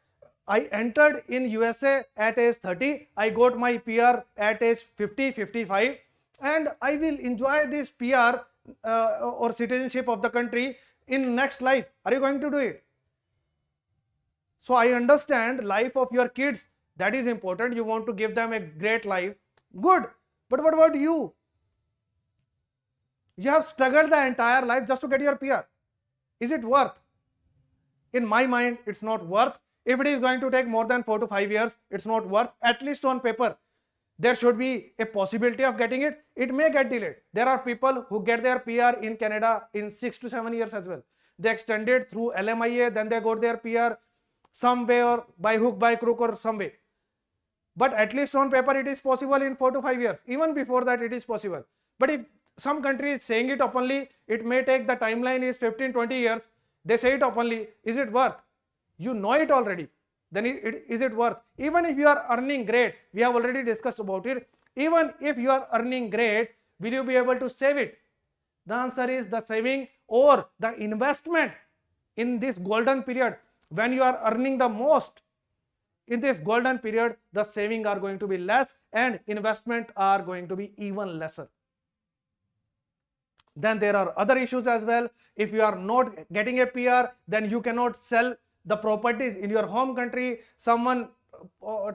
I entered in USA at age 30, I got my PR at age 50, 55, and I will enjoy this PR or citizenship of the country in next life. Are you going to do it? So I understand life of your kids, that is important. You want to give them a great life. Good. But what about you? You have struggled the entire life just to get your PR. Is it worth? In my mind, it's not worth. If it is going to take more than 4 to 5 years, it's not worth. At least on paper, there should be a possibility of getting it. It may get delayed. There are people who get their PR in Canada in 6 to 7 years as well. They extended through LMIA, then they got their PR some way, or by hook, by crook, or some way. But at least on paper, it is possible in 4 to 5 years. Even before that, it is possible. But if some country is saying it openly, it may take, the timeline is 15-20 years. They say it openly. Is it worth? You know it already. Then is it worth? Even if you are earning great, we have already discussed about it. Even if you are earning great, will you be able to save it? The answer is the saving or the investment in this golden period. When you are earning the most, in this golden period, the saving are going to be less and investment are going to be even lesser. Then there are other issues as well. If you are not getting a PR, then you cannot sell the properties in your home country. Someone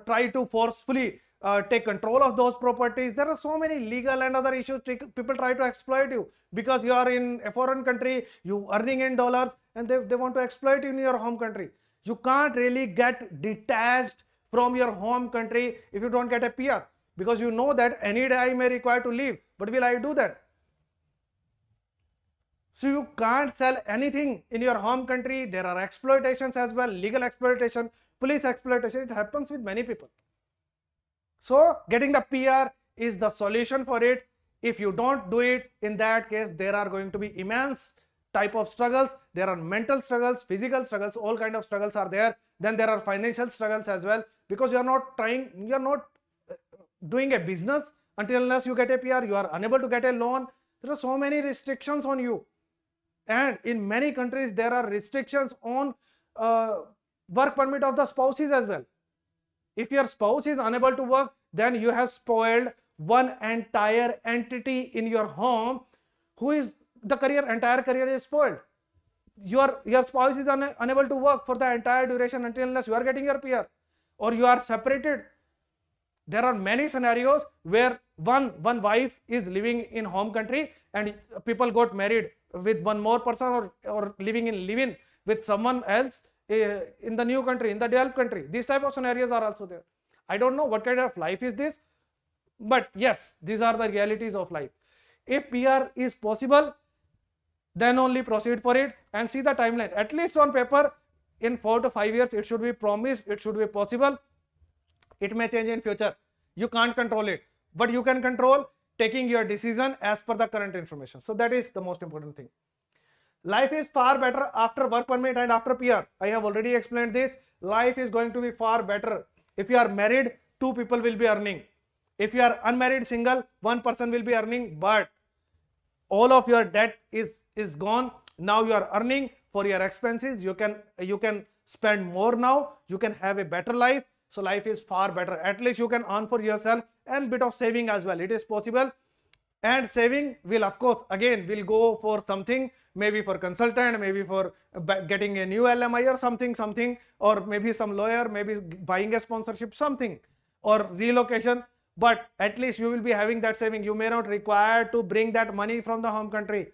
try to forcefully take control of those properties. There are so many legal and other issues. People try to exploit you because you are in a foreign country, you earning in dollars, and they want to exploit you in your home country. You can't really get detached from your home country if you don't get a PR, because you know that any day I may require to leave. But will I do that? So you can't sell anything in your home country. There are exploitations as well, legal exploitation, police exploitation. It happens with many people. So getting the PR is the solution for it. If you don't do it, in that case, there are going to be immense type of struggles. There are mental struggles, physical struggles, all kind of struggles are there. Then there are financial struggles as well, because you are not trying, you are not doing a business until unless you get a PR. You are unable to get a loan. There are so many restrictions on you. And in many countries, there are restrictions on work permit of the spouses as well. If your spouse is unable to work, then you have spoiled one entire entity in your home, who is the entire career is spoiled. Your spouse is unable to work for the entire duration until unless you are getting your PR, or you are separated. There are many scenarios where one wife is living in home country and people got married with one more person, or living in live-in with someone else in the new country, in the developed country. These type of scenarios are also there. I don't know what kind of life is this, but yes, these are the realities of life. If PR is possible, then only proceed for it and see the timeline. At least on paper, in 4 to 5 years, it should be promised, it should be possible. It may change in future. You can't control it, but you can control taking your decision as per the current information. So that is the most important thing. Life is far better after work permit and after PR. I have already explained this. Life is going to be far better. If you are married, 2 people will be earning. If you are unmarried, single, 1 person will be earning, but all of your debt is gone. Now you are earning for your expenses. You can spend more now. You can have a better life. So life is far better. At least you can earn for yourself, and bit of saving as well. It is possible. And saving will, of course, again will go for something, maybe for consultant, maybe for getting a new LMI or something, or maybe some lawyer, maybe buying a sponsorship, something, or relocation. But at least you will be having that saving. You may not require to bring that money from the home country.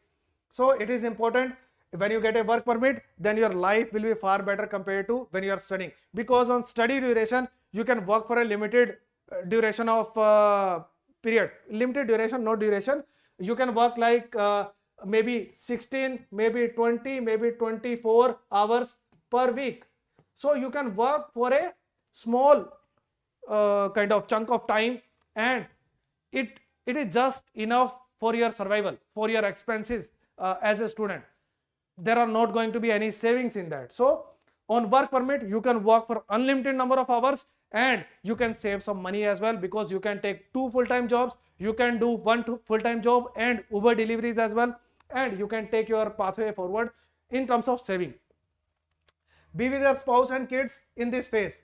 So it is important. when you get a work permit, then your life will be far better compared to when you are studying, because on study duration you can work for a limited duration of period, limited duration, no duration. You can work like maybe 16, maybe 20, maybe 24 hours per week. So you can work for a small kind of chunk of time, and it is just enough for your survival, for your expenses as a student. There are not going to be any savings in that. So on work permit you can work for unlimited number of hours, and you can save some money as well, because you can take 2 full-time jobs, you can do 1 full-time job and Uber deliveries as well, and you can take your pathway forward in terms of saving. Be with your spouse and kids in this phase.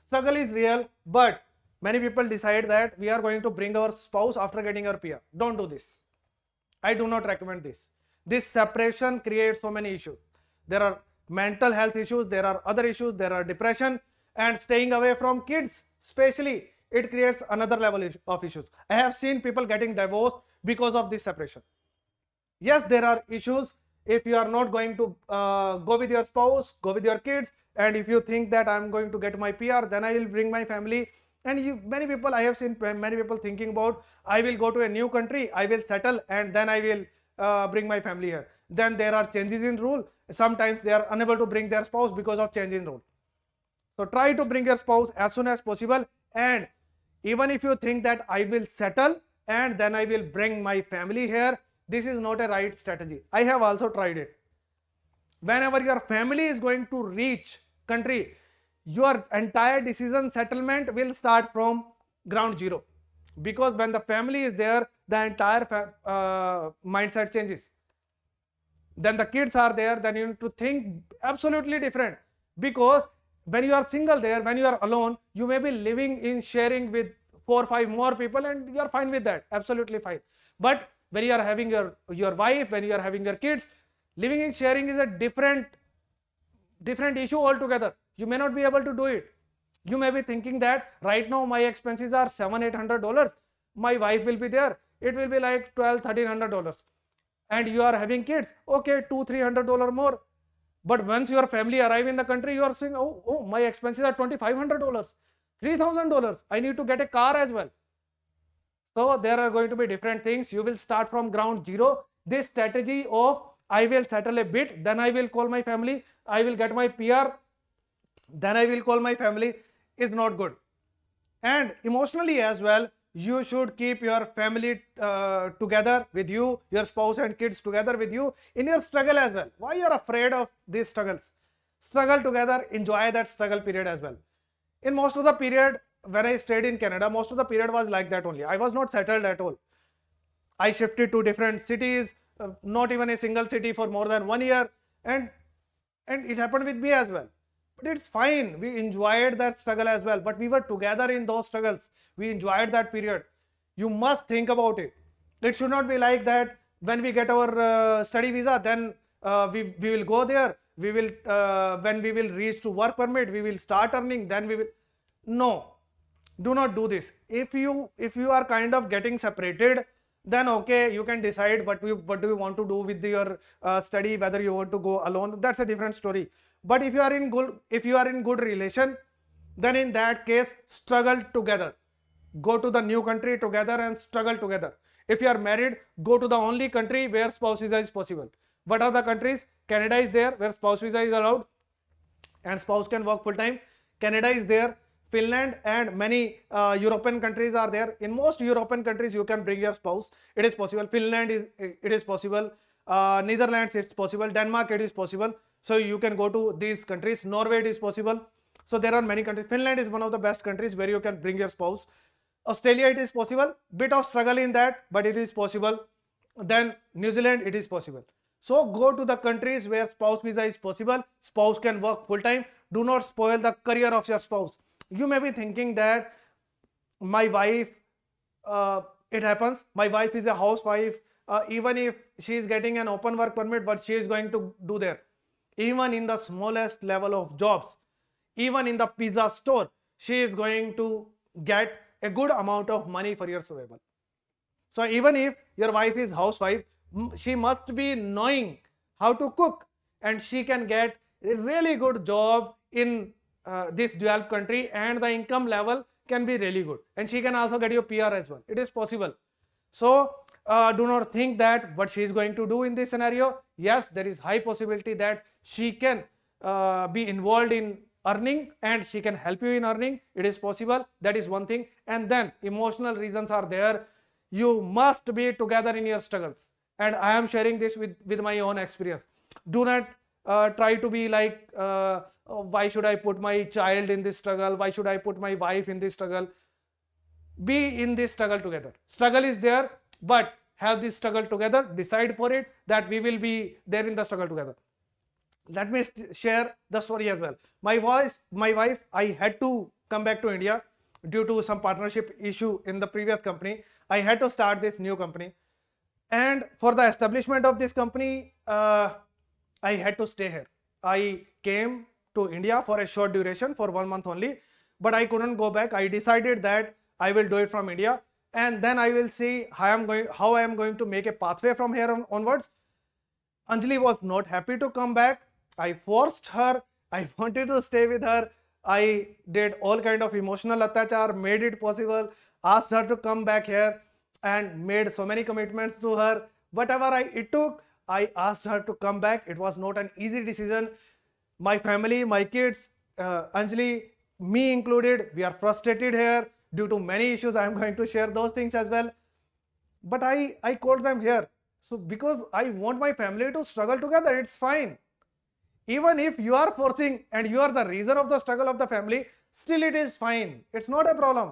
Struggle is real, but many people decide that we are going to bring our spouse after getting our PR. Don't do this. I do not recommend this. This separation creates so many issues. There are mental health issues, there are other issues, there are depression, and staying away from kids, especially, it creates another level of issues. I have seen people getting divorced because of this separation. Yes, there are issues if you are not going to go with your spouse, go with your kids, and if you think that I'm going to get my PR, then I will bring my family. And many people, I have seen many people thinking about, I will go to a new country, I will settle, and then I will bring my family here. Then there are changes in rule. Sometimes they are unable to bring their spouse because of change in rule. So try to bring your spouse as soon as possible. And even if you think that I will settle and then I will bring my family here, this is not a right strategy. I have also tried it. Whenever your family is going to reach country, your entire decision settlement will start from ground zero, because when the family is there, the entire mindset changes. Then the kids are there, then you need to think absolutely different, because when you are single there, when you are alone, you may be living in sharing with 4 or 5 more people, and you are fine with that, absolutely fine. But when you are having your wife, when you are having your kids, living in sharing is a different issue altogether. You may not be able to do it. You may be thinking that right now my expenses are $700-800, my wife will be there, it will be like $1,200-1,300, and you are having kids, okay, $200-300 more. But once your family arrive in the country, you are saying, oh, my expenses are $2,500, $3,000, I need to get a car as well. So there are going to be different things. You will start from ground zero. This strategy of I will settle a bit, then I will call my family, I will get my PR, then I will call my family, is not good. And emotionally as well, you should keep your family together with you, your spouse and kids together with you in your struggle as well. Why you are afraid of these struggles? Struggle together, enjoy that struggle period as well. In most of the period, when I stayed in Canada, most of the period was like that only. I was not settled at all. I shifted to different cities, not even a single city for more than 1 year, and it happened with me as well. But it's fine. We enjoyed that struggle as well. But we were together in those struggles. We enjoyed that period. You must think about it. It should not be like that when we get our study visa, then we will go there. We will when we will reach to work permit, we will start earning. Then we will. No, do not do this. If you are kind of getting separated, then okay, you can decide what do you want to do with your study, whether you want to go alone. That's a different story. But if you are in good relation, then in that case, struggle together. Go to the new country together and struggle together. If you are married, go to the only country where spouse visa is possible. What are the countries? Canada is there, where spouse visa is allowed and spouse can work full time. Canada is there. Finland and many European countries are there. In most European countries, you can bring your spouse. It is possible. Finland it is possible. Netherlands, it's possible. Denmark, it is possible. So you can go to these countries. Norway, it is possible. So there are many countries. Finland is one of the best countries where you can bring your spouse. Australia, it is possible. Bit of struggle in that, but it is possible. Then New Zealand, it is possible. So go to the countries where spouse visa is possible. Spouse can work full time. Do not spoil the career of your spouse. You may be thinking that my wife, it happens, my wife is a housewife, even if she is getting an open work permit, what she is going to do there? Even in the smallest level of jobs, even in the pizza store, she is going to get a good amount of money for your survival. So even if your wife is housewife, she must be knowing how to cook. and she can get a really good job in this developed country, and the income level can be really good, and she can also get your PR as well. It is possible. So do not think that what she is going to do in this scenario. Yes, there is high possibility that she can be involved in earning, and she can help you in earning. It is possible. That is one thing. And then emotional reasons are there. You must be together in your struggles, and I am sharing this with my own experience. Do not try to be like why should I put my child in this struggle, why should I put my wife in this struggle. Be in this struggle together. Struggle is there, but have this struggle together. Decide for it that we will be there in the struggle together. Let me share the story as well. My wife, I had to come back to India due to some partnership issue in the previous company. I had to start this new company, and for the establishment of this company, I had to stay here. I came to India for a short duration, for 1 month only, but I couldn't go back. I decided that I will do it from India, and then I will see how I am going to make a pathway from here onwards. Anjali was not happy to come back. I forced her. I wanted to stay with her. I did all kind of emotional attachar, made it possible, asked her to come back here, and made so many commitments to her. Whatever it took, I asked her to come back. It was not an easy decision. My family, my kids, Anjali, me included, we are frustrated here due to many issues. I am going to share those things as well. But I called them here. So because I want my family to struggle together, it's fine. Even if you are forcing and you are the reason of the struggle of the family, still it is fine. It's not a problem.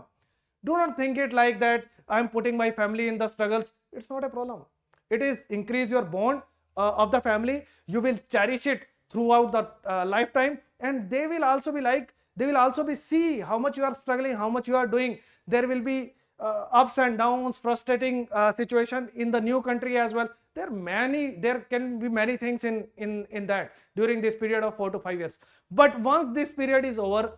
Do not think it like that I'm putting my family in the struggles. It's not a problem. It is increase your bond of the family. You will cherish it throughout the lifetime, and they will also be see how much you are struggling, how much you are doing. There will be ups and downs, frustrating situation in the new country as well. There can be many things in that during this period of 4 to 5 years. But once this period is over,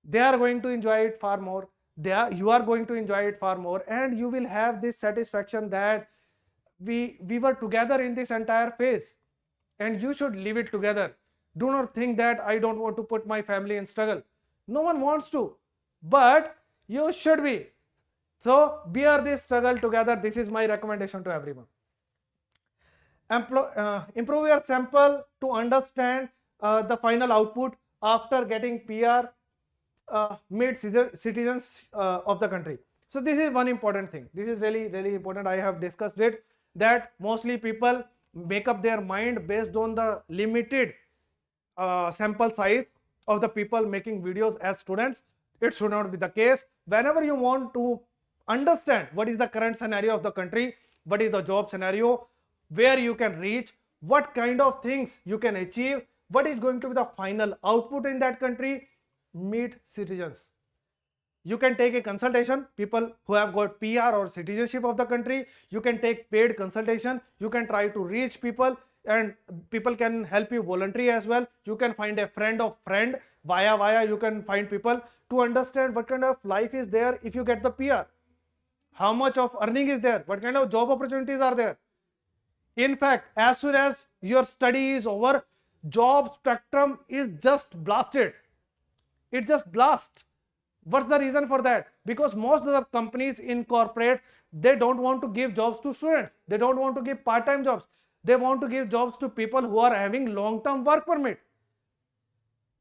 they are going to enjoy it far more. You are going to enjoy it far more, and you will have this satisfaction that we were together in this entire phase, and you should live it together. Do not think that I don't want to put my family in struggle. No one wants to, but you should be. So bear this struggle together. This is my recommendation to everyone. Improve your sample to understand the final output after getting PR, made citizens of the country. So this is one important thing. This is really, really important. I have discussed it, that mostly people make up their mind based on the limited sample size of the people making videos as students. It should not be the case. Whenever you want to understand what is the current scenario of the country, what is the job scenario, where you can reach, what kind of things you can achieve, what is going to be the final output in that country, meet citizens. You can take a consultation, people who have got PR or citizenship of the country. You can take paid consultation. You can try to reach people, and people can help you voluntarily as well. You can find a friend of friend, via you can find people to understand what kind of life is there if you get the PR. How much of earning is there? What kind of job opportunities are there? In fact, as soon as your study is over, job spectrum is just blasted. It just blasts. What's the reason for that? Because most of the companies in corporate, they don't want to give jobs to students. They don't want to give part-time jobs. They want to give jobs to people who are having long-term work permit.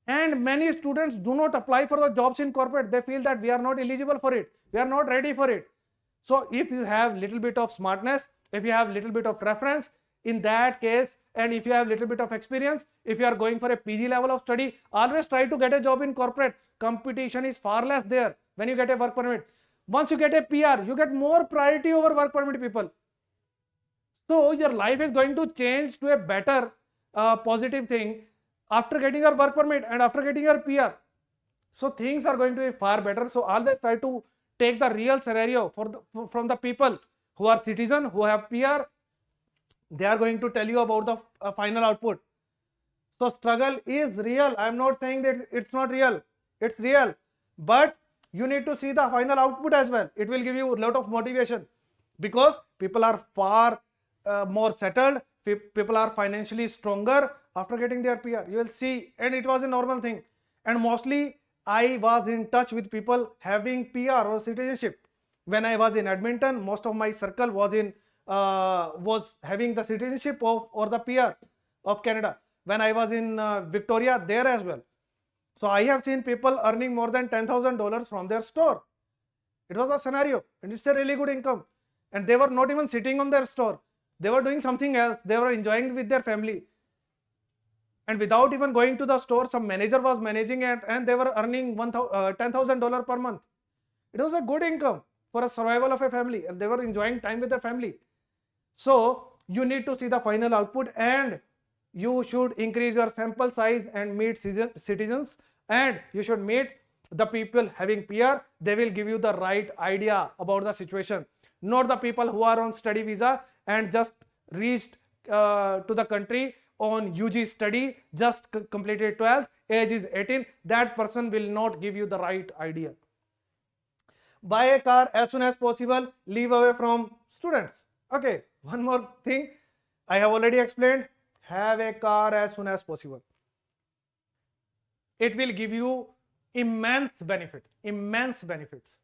And many students do not apply for the jobs in corporate. They feel that we are not eligible for it. We are not ready for it. So if you have little bit of smartness, if you have little bit of reference, in that case, and if you have little bit of experience, if you are going for a PG level of study, always try to get a job in corporate. Competition is far less there when you get a work permit. Once you get a PR, you get more priority over work permit people. So your life is going to change to a better positive thing after getting your work permit and after getting your PR. So things are going to be far better. So always try to take the real scenario from the people who are citizen, who have PR. They are going to tell you about the final output. So struggle is real. I am not saying that it's not real. It's real. But you need to see the final output as well. It will give you a lot of motivation, because people are far more settled. People are financially stronger after getting their PR. You will see, and it was a normal thing. And mostly I was in touch with people having PR or citizenship. When I was in Edmonton, most of my circle was having the citizenship of or the PR of Canada. When I was in Victoria, there as well. So I have seen people earning more than $10,000 from their store. It was a scenario, and it's a really good income. And they were not even sitting on their store. They were doing something else. They were enjoying with their family. And without even going to the store, some manager was managing it, and they were earning $10,000 per month. It was a good income for a survival of a family, and they were enjoying time with their family. So you need to see the final output, and you should increase your sample size and meet citizens, and you should meet the people having PR. They will give you the right idea about the situation, not the people who are on study visa and just reached to the country on UG study, just completed 12th, age is 18. That person will not give you the right idea. Buy a car as soon as possible, live away from students. Okay, one more thing I have already explained. Have a car as soon as possible. It will give you immense benefits, immense benefits.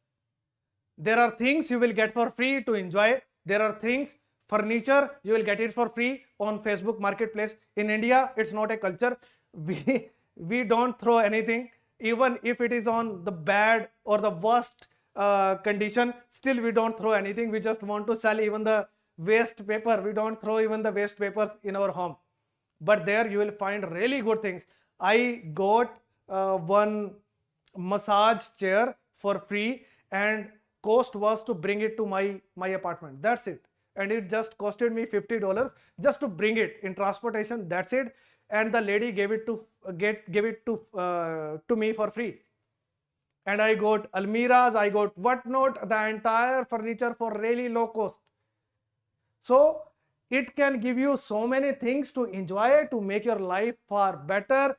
There are things you will get for free to enjoy. There are things, furniture, you will get it for free on Facebook Marketplace. In India, it's not a culture. We don't throw anything, even if it is on the bad or the worst condition, still we don't throw anything. We just want to sell even the waste paper. We don't throw even the waste papers in our home. But there you will find really good things. I got one massage chair for free, and cost was to bring it to my apartment. That's it. And it just costed me $50 just to bring it in transportation. That's it. And the lady gave it to me for free. And I got almiras, I got whatnot, the entire furniture for really low cost. So it can give you so many things to enjoy, to make your life far better,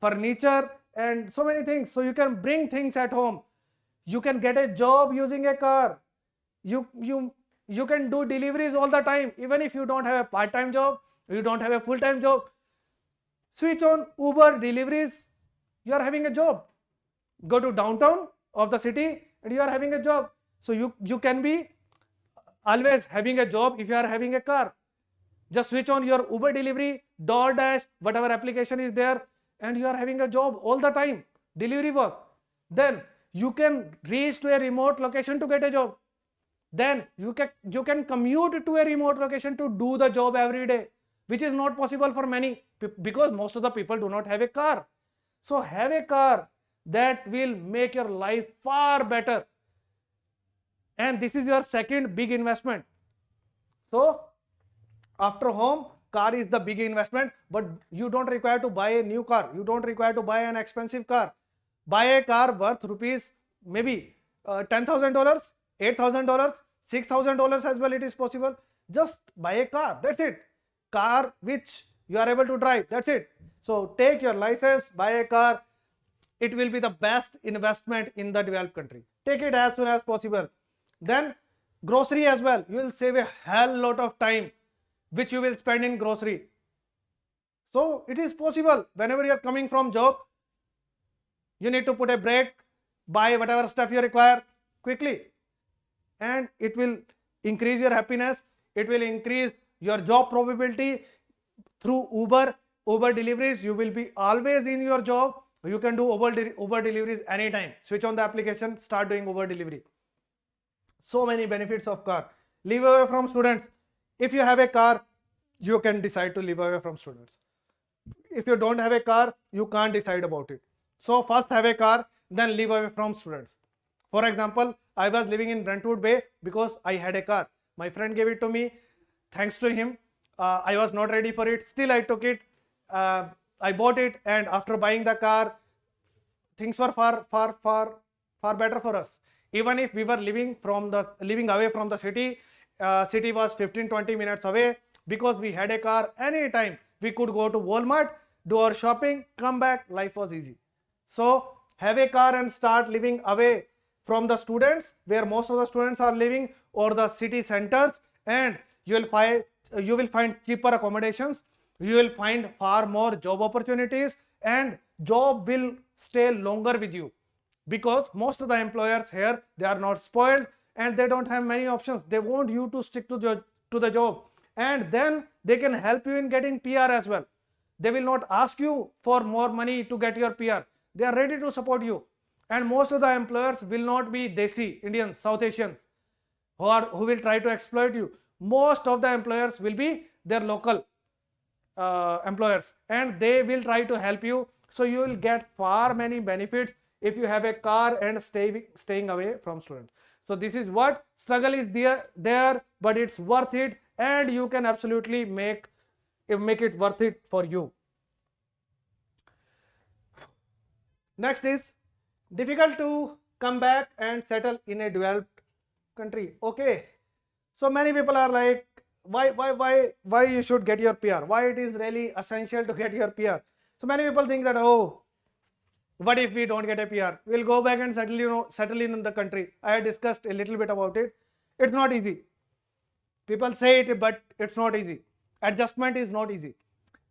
furniture and so many things. So you can bring things at home. You can get a job using a car. You can do deliveries all the time. Even if you don't have a part-time job, you don't have a full-time job, switch on Uber deliveries, you are having a job. Go to downtown of the city and you are having a job. So you can be always having a job if you are having a car. Just switch on your Uber delivery, DoorDash, whatever application is there, and you are having a job all the time, delivery work. Then you can reach to a remote location to get a job. Then you can commute to a remote location to do the job every day, which is not possible for many because most of the people do not have a car. So have a car that will make your life far better. And this is your second big investment. So after home, car is the big investment, but you don't require to buy a new car. You don't require to buy an expensive car. Buy a car worth rupees maybe $10,000, $8,000, $6,000 as well. It is possible. Just buy a car. That's it. Car which you are able to drive. That's it. So take your license, buy a car. It will be the best investment in the developed country. Take it as soon as possible. Then grocery as well. You will save a hell lot of time which you will spend in grocery. So it is possible. Whenever you are coming from job, you need to put a break, buy whatever stuff you require quickly, and it will increase your happiness. It will increase your job probability through Uber deliveries. You will be always in your job. You can do Uber deliveries anytime. Switch on the application, start doing Uber delivery. So many benefits of car. Live away from students. If you have a car, you can decide to live away from students. If you don't have a car, you can't decide about it. So first have a car, then live away from students. For example, I was living in Brentwood Bay because I had a car. My friend gave it to me. Thanks to him, I was not ready for it. Still, I took it. I bought it, and after buying the car, things were far better for us. Even if we were living away from the city, city was 15-20 minutes away. Because we had a car, anytime we could go to Walmart, do our shopping, come back, life was easy. So have a car and start living away from the students, where most of the students are living, or the city centers, and you will find cheaper accommodations. You will find far more job opportunities, and job will stay longer with you, because most of the employers here, they are not spoiled and they don't have many options. They want you to stick to the job, and then they can help you in getting PR as well. They will not ask you for more money to get your PR. They are ready to support you. And most of the employers will not be Desi, Indians, South Asians, who will try to exploit you. Most of the employers will be their local employers, and they will try to help you. So you will get far many benefits if you have a car and staying away from students. So this is what struggle is there, but it's worth it, and you can absolutely make it worth it for you. Next is difficult to come back and settle in a developed country. Okay, so many people are like, why you should get your PR? Why it is really essential to get your PR? So many people think that, oh, what if we don't get a PR? We'll go back and settle in the country. I had discussed a little bit about it. It's not easy. People say it, but it's not easy. Adjustment is not easy.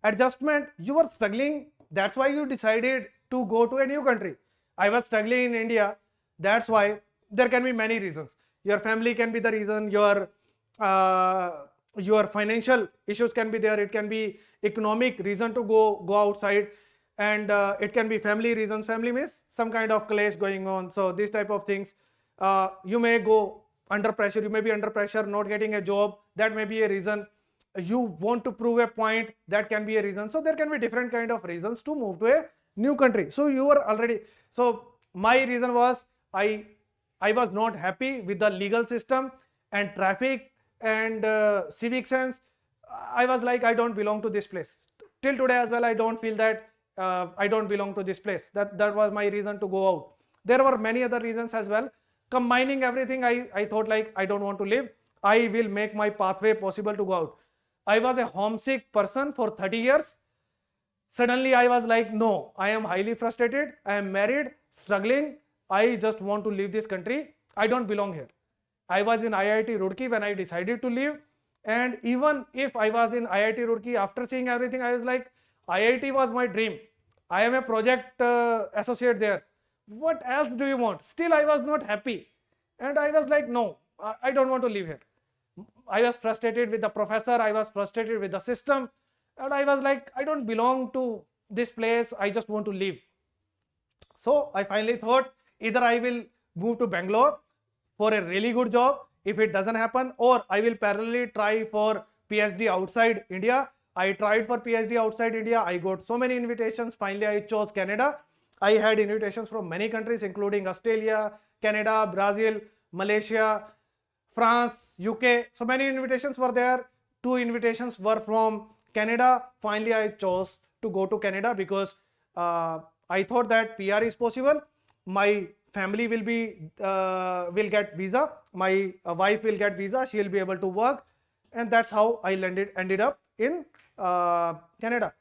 Adjustment, you were struggling. That's why you decided to go to a new country. I was struggling in India. That's why. There can be many reasons. Your family can be the reason. Your financial issues can be there. It can be economic reason to go outside, and it can be family reasons. Family means some kind of clash going on. So these type of things. You may go under pressure. You may be under pressure, not getting a job. That may be a reason. You want to prove a point. That can be a reason. So there can be different kind of reasons to move to a new country. So you were already. So my reason was I was not happy with the legal system and traffic and civic sense. I was like, I don't belong to this place. Till today as well, I don't feel that I don't belong to this place. That was my reason to go out. There were many other reasons as well. Combining everything, I thought like, I don't want to live. I will make my pathway possible to go out. I was a homesick person for 30 years. Suddenly I was like, no, I am highly frustrated. I am married, struggling. I just want to leave this country. I don't belong here. I was in IIT Roorkee when I decided to leave. And even if I was in IIT Roorkee, after seeing everything, I was like, IIT was my dream. I am a project associate there. What else do you want? Still, I was not happy. And I was like, no, I don't want to live here. I was frustrated with the professor. I was frustrated with the system. And I was like, I don't belong to this place. I just want to leave. So I finally thought, either I will move to Bangalore for a really good job if it doesn't happen, or I will parallelly try for PhD outside India. I tried for PhD outside India. I got so many invitations. Finally, I chose Canada. I had invitations from many countries, including Australia, Canada, Brazil, Malaysia, France, UK. So many invitations were there. 2 invitations were from Canada. Finally, I chose to go to Canada because I thought that PR is possible. My family will get visa. My wife will get visa. She will be able to work, and that's how I ended up in Canada.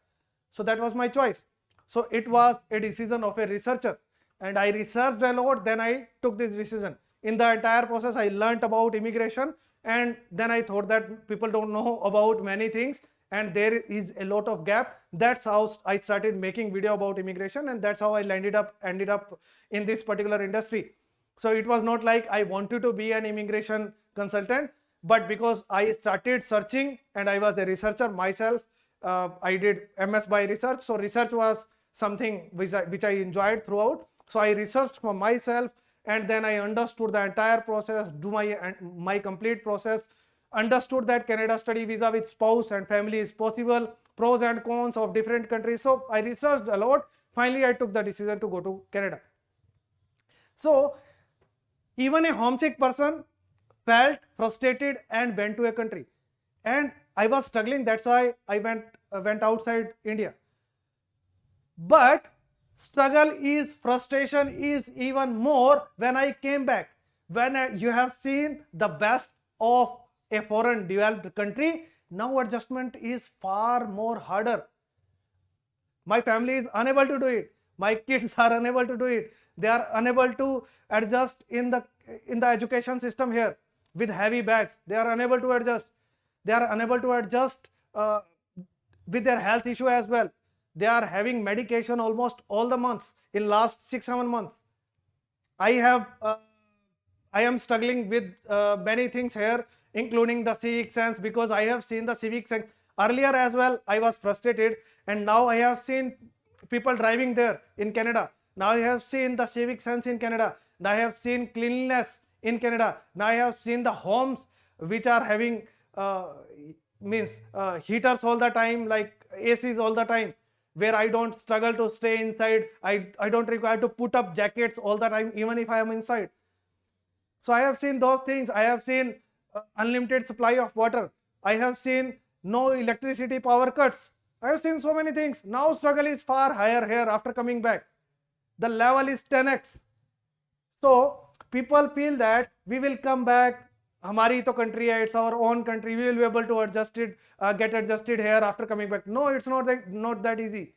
So that was my choice. So it was a decision of a researcher, and I researched a lot. Then I took this decision. In the entire process, I learnt about immigration, and then I thought that people don't know about many things, and there is a lot of gap. That's how I started making video about immigration, and that's how I ended up in this particular industry. So it was not like I wanted to be an immigration consultant, but because I started searching and I was a researcher myself, I did MS by research. So research was something which I enjoyed throughout. So I researched for myself, and then I understood the entire process, do my complete process, understood that Canada study visa with spouse and family is possible, pros and cons of different countries. So I researched a lot. Finally, I took the decision to go to Canada. So even a homesick person felt frustrated and went to a country, and I was struggling. That's why I went outside India. But frustration is even more when I came back. When you have seen the best of a foreign developed country, now adjustment is far more harder. My family is unable to do it. My kids are unable to do it. They are unable to adjust in the education system here with heavy bags. They are unable to adjust. They are unable to adjust with their health issue as well. They are having medication almost all the months in last 6-7 months. I am struggling with many things here, including the civic sense, because I have seen the civic sense earlier as well. I was frustrated, and now I have seen people driving there in Canada. Now I have seen the civic sense in Canada. Now I have seen cleanliness in Canada. Now I have seen the homes which are having heaters all the time, like ACs all the time, where I don't struggle to stay inside. I don't require to put up jackets all the time, even if I am inside. So I have seen those things. I have seen unlimited supply of water. I have seen no electricity power cuts. I have seen so many things. Now struggle is far higher here after coming back. The level is 10x. So people feel that we will come back. Hamari to country hai, it's our own country. We will be able to get adjusted here after coming back. No, it's not that easy.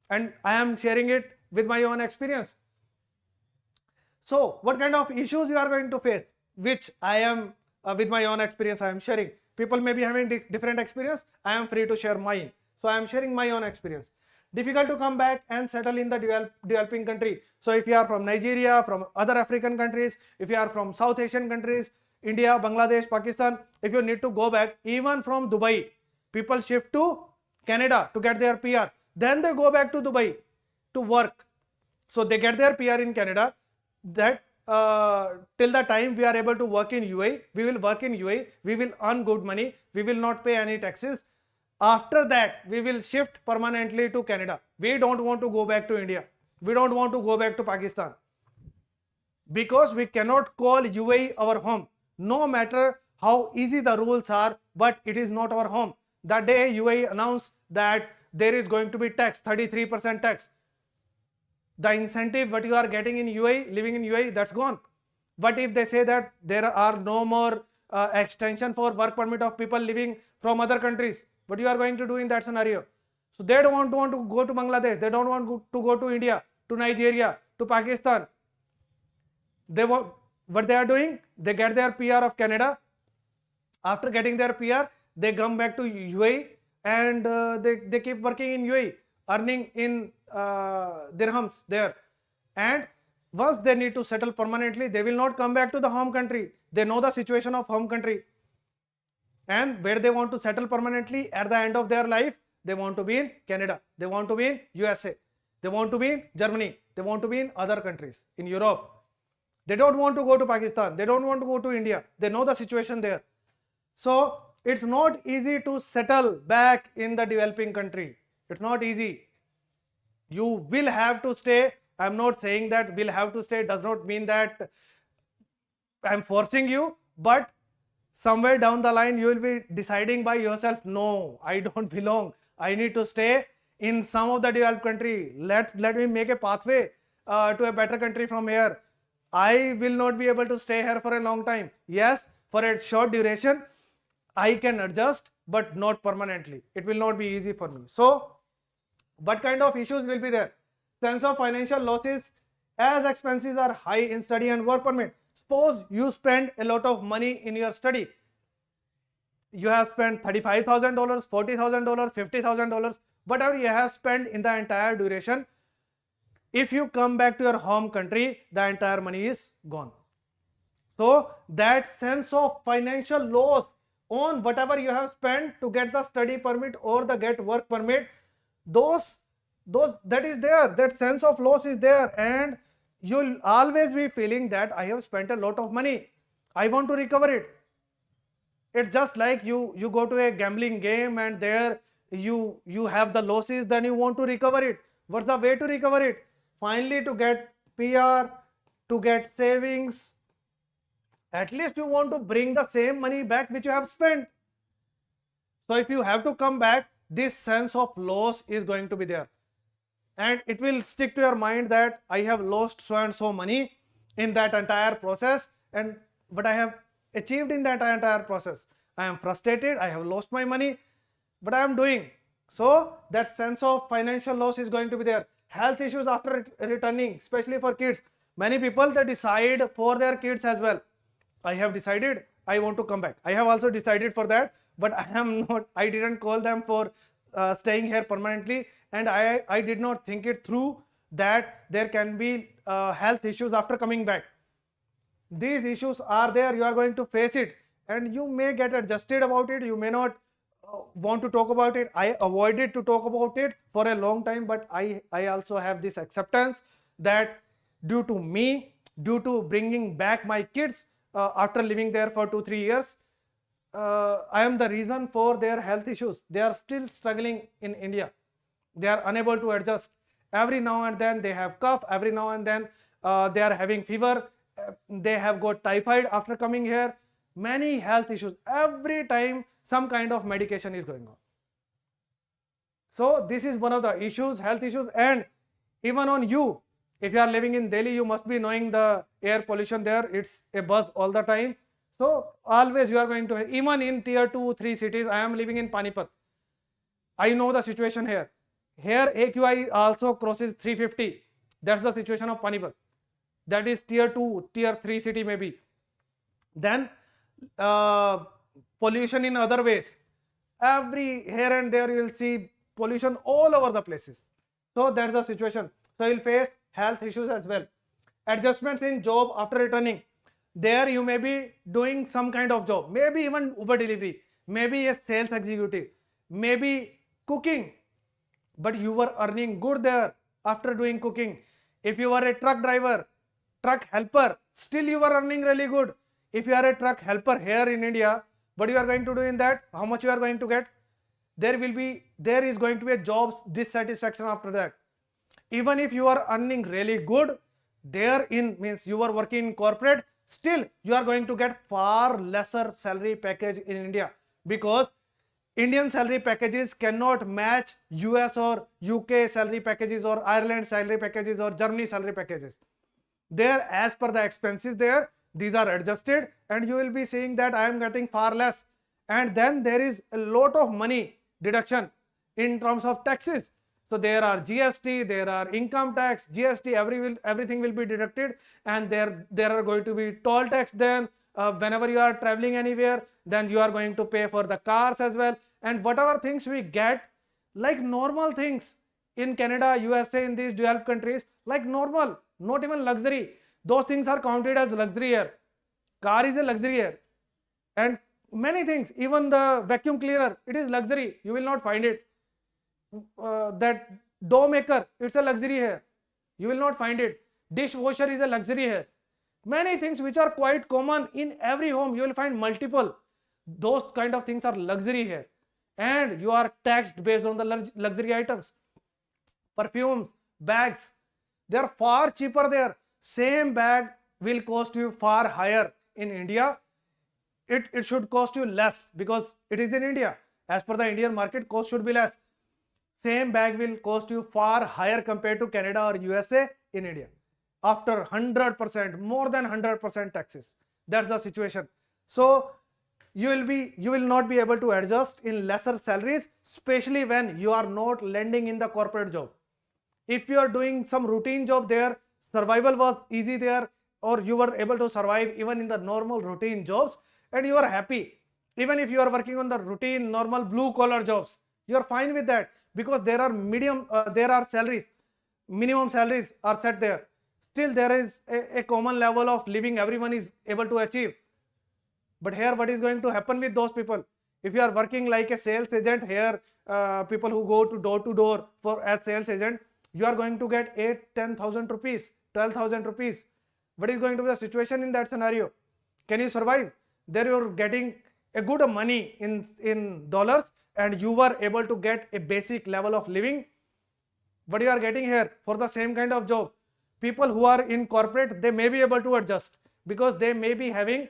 And I am sharing it with my own experience. So what kind of issues you are going to face, which I am with my own experience I am sharing. People may be having different experience. I am free to share mine. So I am sharing my own experience. Difficult to come back and settle in the developing country. So if you are from Nigeria, from other African countries, if you are from South Asian countries, India, Bangladesh, Pakistan, if you need to go back, even from Dubai, people shift to Canada to get their PR. Then they go back to Dubai to work. So they get their PR in Canada. That till the time we are able to work in UAE, we will work in UAE, we will earn good money, we will not pay any taxes. After that, we will shift permanently to Canada. We don't want to go back to India. We don't want to go back to Pakistan. Because we cannot call UAE our home. No matter how easy the rules are, but it is not our home. The day UAE announced that there is going to be tax, 33% tax, the incentive what you are getting in UAE, living in UAE, that's gone. But if they say that there are no more extension for work permit of people living from other countries, what you are going to do in that scenario? So they don't want to go to Bangladesh, they don't want to go to India, to Nigeria, to Pakistan. What they are doing, they get their PR of Canada. After getting their PR, they come back to UAE and they keep working in UAE, earning in dirhams there. And once they need to settle permanently, they will not come back to the home country. They know the situation of home country. And where they want to settle permanently at the end of their life, they want to be in Canada, they want to be in USA, they want to be in Germany, they want to be in other countries, in Europe. They don't want to go to Pakistan, they don't want to go to India. They know the situation there. So it's not easy to settle back in the developing country. It's not easy. You will have to stay. I'm not saying that will have to stay, does not mean that I'm forcing you, but somewhere down the line you will be deciding by yourself, no, I don't belong, I need to stay in some of the developed country. Let me make a pathway to a better country from here. I will not be able to stay here for a long time. Yes, for a short duration I can adjust, but not permanently. It will not be easy for me. So what kind of issues will be there? Sense of financial losses as expenses are high in study and work permit. Suppose you spend a lot of money in your study. You have spent $35,000, $40,000, $50,000, whatever you have spent in the entire duration. If you come back to your home country, the entire money is gone. So that sense of financial loss on whatever you have spent to get the study permit or the get work permit, that is there, that sense of loss is there, and you'll always be feeling that I have spent a lot of money, I want to recover it. It's just like you go to a gambling game and there you have the losses, then you want to recover it. What's the way to recover it? Finally, to get PR, to get savings, at least you want to bring the same money back which you have spent. So if you have to come back, this sense of loss is going to be there, and it will stick to your mind that I have lost so and so money in that entire process, and what I have achieved in that entire process, I am frustrated, I have lost my money, but I am doing. So that sense of financial loss is going to be there. Health issues after returning, especially for kids. Many people, they decide for their kids as well. I have decided I want to come back. I have also decided for that, but I didn't call them for staying here permanently, and I did not think it through that there can be health issues after coming back. These issues are there, you are going to face it, and you may get adjusted about it, you may not want to talk about it. I avoided to talk about it for a long time, but I also have this acceptance that due to me, due to bringing back my kids after living there for 2-3 years, I am the reason for their health issues. They are still struggling in India. They are unable to adjust. Every now and then they have cough, every now and then they are having fever, they have got typhoid after coming here, many health issues. Every time some kind of medication is going on. So this is one of the issues, health issues. And even on you, if you are living in Delhi, you must be knowing the air pollution there. It's a buzz all the time. So always you are going to, even in tier 2-3 cities, I am living in Panipat. I know the situation here. Here AQI also crosses 350. That's the situation of Panipat. That is tier 2, tier 3 city maybe. Then pollution in other ways. Every here and there you will see pollution all over the places. So that's the situation. So you will face health issues as well. Adjustments in job after returning. There you may be doing some kind of job, maybe even Uber delivery, maybe a sales executive, maybe cooking, but you were earning good there after doing cooking. If you were a truck driver, truck helper, still you were earning really good. If you are a truck helper here in India, what you are going to do in that? How much you are going to get? There is going to be a job dissatisfaction after that. Even if you are earning really good, therein means you are working in corporate, still you are going to get far lesser salary package in India, because Indian salary packages cannot match US or UK salary packages or Ireland salary packages or Germany salary packages. There, as per the expenses there, these are adjusted, and you will be seeing that I am getting far less. And then there is a lot of money deduction in terms of taxes. So there are GST, there are income tax, GST, everything will be deducted, and there are going to be toll tax. Then whenever you are traveling anywhere, then you are going to pay for the cars as well, and whatever things we get like normal things in Canada, USA, in these developed countries, like normal, not even luxury, those things are counted as luxury here. Car is a luxury here, and many things, even the vacuum cleaner, it is luxury, you will not find it. That dough maker, it's a luxury here, you will not find it. Dishwasher is a luxury here. Many things which are quite common in every home, you will find multiple. Those kind of things are luxury here, and you are taxed based on the luxury items. Perfumes, bags, they are far cheaper there. Same bag will cost you far higher in India. It should cost you less because it is in India. As per the Indian market, cost should be less. Same bag will cost you far higher compared to Canada or USA in India. After 100%, more than 100% taxes. That's the situation. So you will not be able to adjust in lesser salaries, especially when you are not landing in the corporate job. If you are doing some routine job there, survival was easy there, or you were able to survive even in the normal routine jobs, and you are happy. Even if you are working on the routine normal blue collar jobs, you are fine with that, because there are salaries, minimum salaries are set there. Still there is a common level of living everyone is able to achieve. But here what is going to happen with those people? If you are working like a sales agent here, people who go to door as sales agent, you are going to get 8-10,000 rupees, 12,000 rupees. What is going to be the situation in that scenario? Can you survive? There you are getting a good money in dollars, and you were able to get a basic level of living. What you are getting here for the same kind of job? People who are in corporate, they may be able to adjust, because they may be having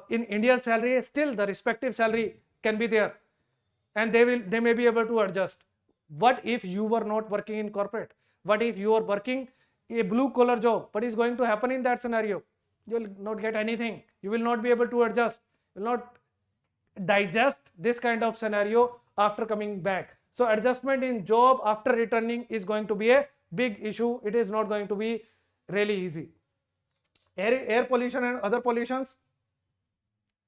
in Indian salary, still the respective salary can be there, and they may be able to adjust. What if you were not working in corporate? What if you are working a blue collar job? What is going to happen in that scenario? You will not get anything. You will not be able to adjust. You will not digest this kind of scenario after coming back. So adjustment in job after returning is going to be a big issue. It is not going to be really easy. Air pollution and other pollutions,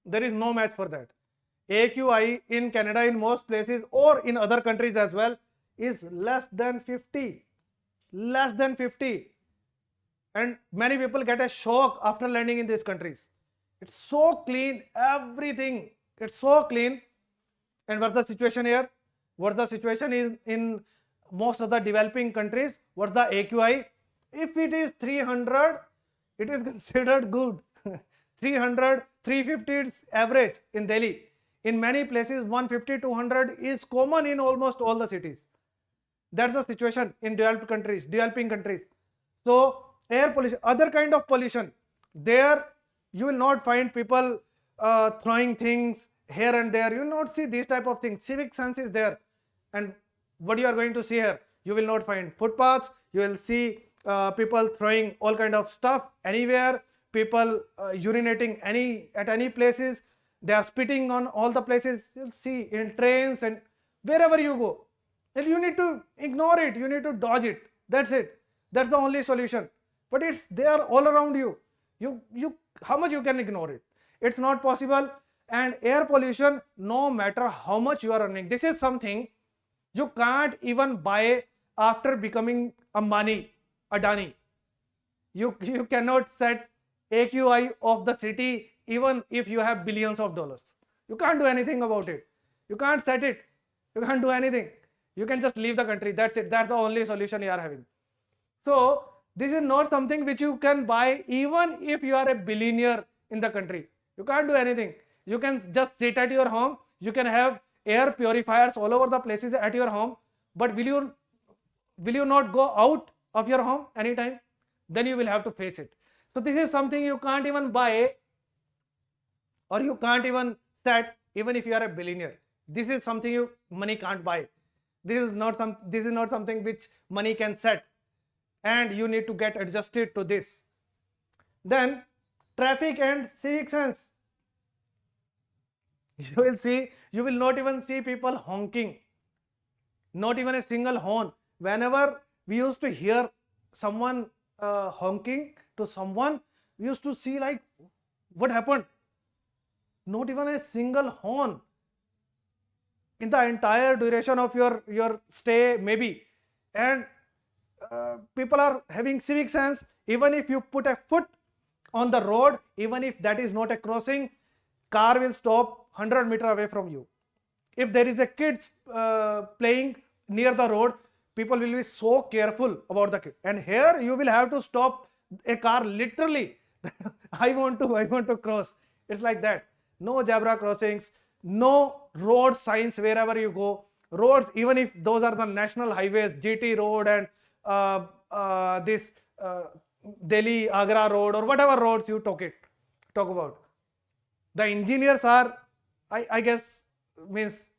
there is no match for that. AQI in Canada, in most places or in other countries as well, is less than 50. Less than 50. And many people get a shock after landing in these countries. It's so clean, everything. It's so clean. And what's the situation here? What's the situation in most of the developing countries? What's the AQI? If it is 300, it is considered good. 300, 350 is average in Delhi. In many places, 150, 200 is common in almost all the cities. That's the situation in developing countries. So air pollution, other kind of pollution, there you will not find people throwing things here and there. You will not see these type of things. Civic sense is there. And what you are going to see here, you will not find footpaths. You will see people throwing all kind of stuff anywhere, people urinating at any places. They are spitting on all the places. You'll see in trains and wherever you go. And you need to ignore it. You need to dodge it. That's it. That's the only solution. But it's there all around you. How much you can ignore it? It's not possible. And air pollution, no matter how much you are earning, this is something you can't even buy after becoming Adani. You cannot set AQI of the city even if you have billions of dollars. You can't do anything about it. You can't set it. You can't do anything. You can just leave the country. That's it. That's the only solution you are having. So this is not something which you can buy even if you are a billionaire in the country. You can't do anything. You can just sit at your home. You can have air purifiers all over the places at your home. But will you not go out of your home anytime? Then you will have to face it. So this is something you can't even buy, or you can't even set even if you are a billionaire. This is something money can't buy. This is not something which money can set, and you need to get adjusted to this. Then traffic and civic sense. You will not even see people honking. Not even a single horn. Whenever we used to hear someone honking to someone, we used to see like, what happened? Not even a single horn in the entire duration of your stay, maybe. And people are having civic sense. Even if you put a foot on the road, even if that is not a crossing, car will stop 100 meters away from you. If there is a kid playing near the road, people will be so careful about the kid. And here you will have to stop a car literally. I want to cross. It's like that. No zebra crossings, no road signs wherever you go. Roads, even if those are the national highways, GT road and this Delhi Agra road, or whatever roads you talk about. The engineers are, I guess, means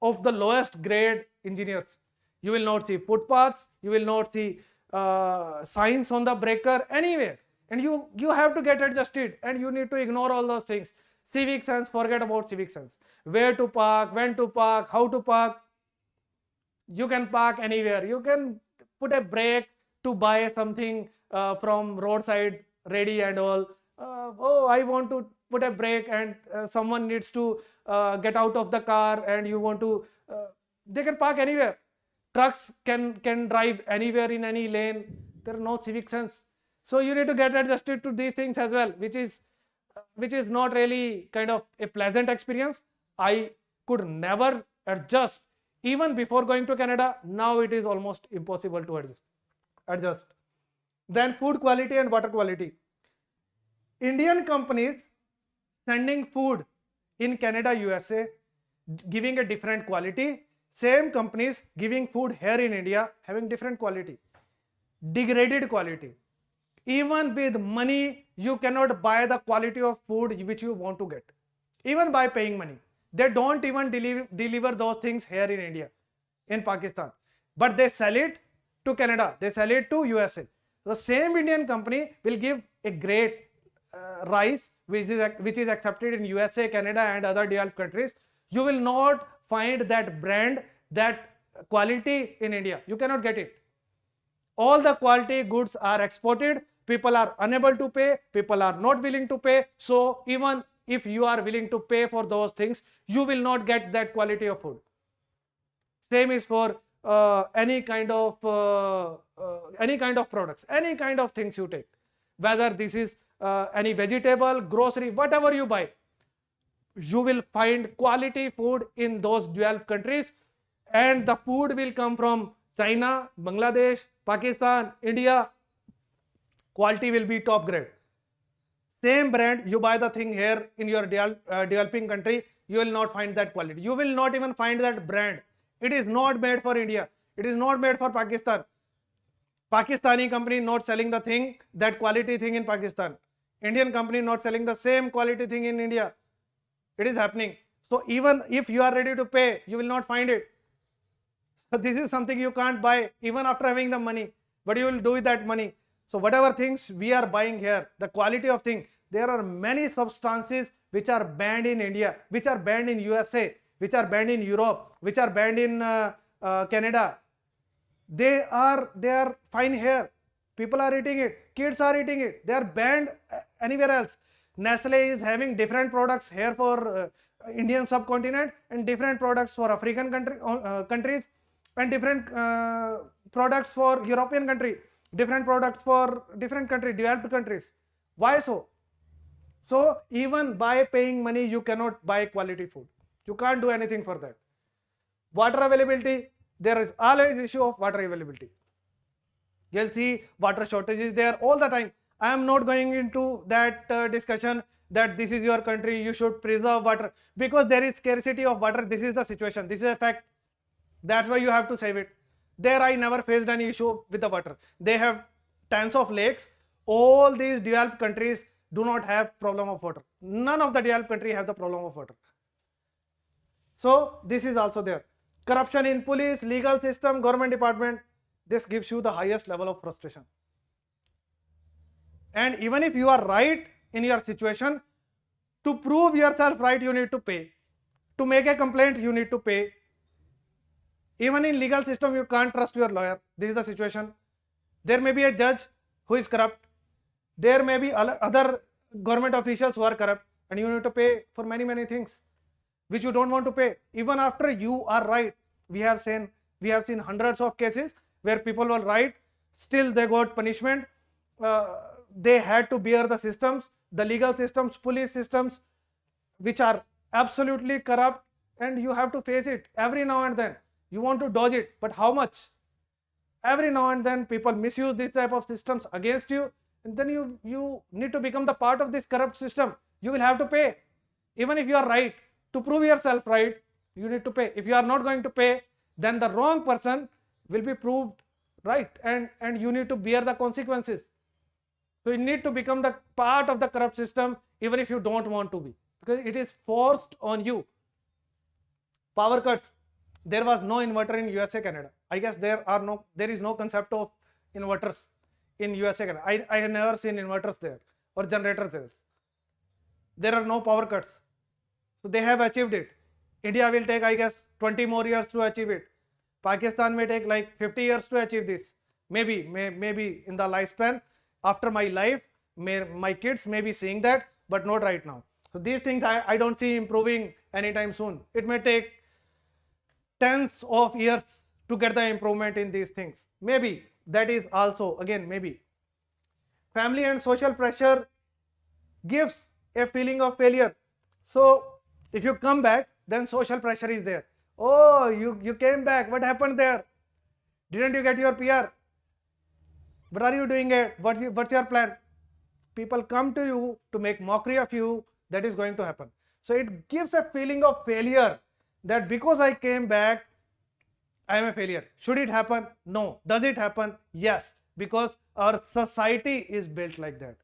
of the lowest grade engineers. You will not see footpaths, you will not see signs on the breaker anywhere. And you have to get adjusted, and you need to ignore all those things. Civic sense, forget about civic sense. Where to park, when to park, how to park. You can park anywhere. You can put a brake to buy something from roadside ready and all. I want to put a brake, and someone needs to get out of the car, and you want to, they can park anywhere. Trucks can drive anywhere in any lane. There is no civic sense. So you need to get adjusted to these things as well, which is not really kind of a pleasant experience. I could never adjust even before going to Canada. Now it is almost impossible to adjust. Then food quality and water quality. Indian companies sending food in Canada, USA, giving a different quality. Same companies giving food here in India, having different quality. Degraded quality. Even with money, you cannot buy the quality of food which you want to get. Even by paying money. They don't even deliver those things here in India, in Pakistan. But they sell it to Canada. They sell it to USA. The same Indian company will give a great rice which is accepted in USA, Canada and other developed countries. You will not find that brand, that quality in India. You cannot get it. All the quality goods are exported. People are unable to pay. People are not willing to pay. So even if you are willing to pay for those things, you will not get that quality of food. Same is for any kind of products, any kind of things you take, whether this is any vegetable, grocery, whatever you buy, you will find quality food in those developed countries, and the food will come from China, Bangladesh, Pakistan, India. Quality will be top grade. Same brand, you buy the thing here in your developing country, you will not find that quality. You will not even find that brand. It is not made for India. It is not made for Pakistan. Pakistani company not selling the thing, that quality thing in Pakistan. Indian company not selling the same quality thing in India. It is happening. So even if you are ready to pay, you will not find it. So this is something you can't buy even after having the money. But you will do with that money. So whatever things we are buying here, the quality of thing, there are many substances which are banned in India, which are banned in USA, which are banned in Europe, which are banned in Canada. They are fine here. People are eating it. Kids are eating it. They are banned anywhere else. Nestle is having different products here for Indian subcontinent and different products for African countries and different products for European country, different products for different country, developed countries. Why so? So even by paying money, you cannot buy quality food. You can't do anything for that. Water availability, there is always issue of water availability. You'll see water shortages there all the time. I am not going into that discussion that this is your country, you should preserve water, because there is scarcity of water. This is the situation. This is a fact. That's why you have to save it. There I never faced any issue with the water. They have tons of lakes. All these developed countries do not have problem of water. None of the developed countries have the problem of water. So this is also there. Corruption in police, legal system, government department. This gives you the highest level of frustration. And even if you are right in your situation, to prove yourself right, you need to pay. To make a complaint, you need to pay. Even in legal system, you can't trust your lawyer. This is the situation. There may be a judge who is corrupt. There may be other government officials who are corrupt, and you need to pay for many things which you don't want to pay. Even after you are right, we have seen hundreds of cases where people were right, still they got punishment. They had to bear the systems, the legal systems, police systems, which are absolutely corrupt, and you have to face it every now and then. You want to dodge it, but how much? Every now and then people misuse these type of systems against you, and then you need to become the part of this corrupt system. You will have to pay. Even if you are right, to prove yourself right, you need to pay. If you are not going to pay, then the wrong person will be proved right, and you need to bear the consequences. So you need to become the part of the corrupt system even if you don't want to be, because it is forced on you. Power cuts. There was no inverter in USA, Canada. I guess there is no concept of inverters in USA, Canada. I have never seen inverters there or generators there. There are no power cuts. So they have achieved it. India will take, I guess, 20 more years to achieve it. Pakistan may take like 50 years to achieve this. Maybe in the lifespan after my life, my kids may be seeing that, but not right now. So these things I don't see improving anytime soon. It may take tens of years to get the improvement in these things. Maybe that is also, again, maybe. Family and social pressure gives a feeling of failure. So if you come back, then social pressure is there. Oh, you came back. What happened there? Didn't you get your PR? What are you doing it? What's your plan? People come to you to make mockery of you. That is going to happen. So it gives a feeling of failure, that because I came back, I am a failure. Should it happen? No. Does it happen? Yes. Because our society is built like that.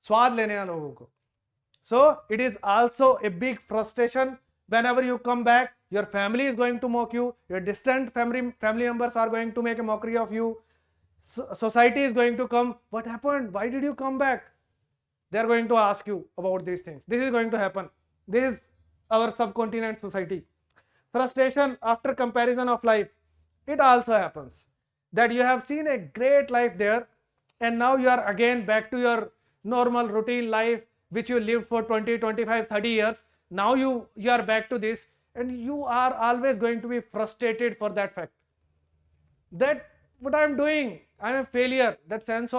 स्वाद लेने वाले लोगों को. So it is also a big frustration. Whenever you come back, your family is going to mock you. Your distant family members are going to make a mockery of you. Society is going to come. What happened? Why did you come back? They are going to ask you about these things. This is going to happen. This is our subcontinent society. Frustration after comparison of life. It also happens that you have seen a great life there, and now you are again back to your normal routine life, which you lived for 20, 25, 30 years. Now you are back to this, and you are always going to be frustrated for that fact that what I am doing, I am a failure. That sense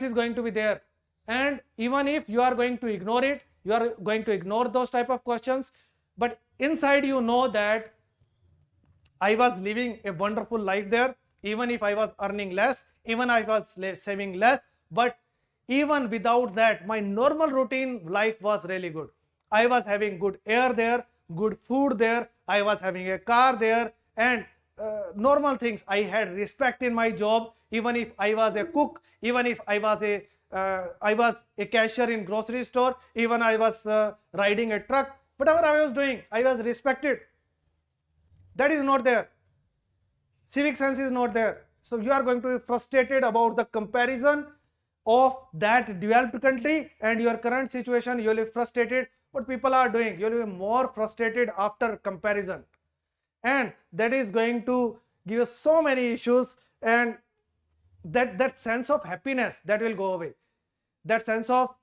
is going to be there. And even if you are going to ignore it, you are going to ignore those type of questions, but inside you know that I was living a wonderful life there, even if I was earning less, even I was saving less, but even without that, my normal routine life was really good. I was having good air there, good food there, I was having a car there, and normal things. I had respect in my job, even if I was a cook, even if I was a cashier in grocery store, even I was riding a truck, whatever I was doing, I was respected. That is not there. Civic sense is not there. So you are going to be frustrated about the comparison of that developed country and your current situation. You will be frustrated what people are doing. You will be more frustrated after comparison, and that is going to give you so many issues, and that sense of happiness that will go away. That sense of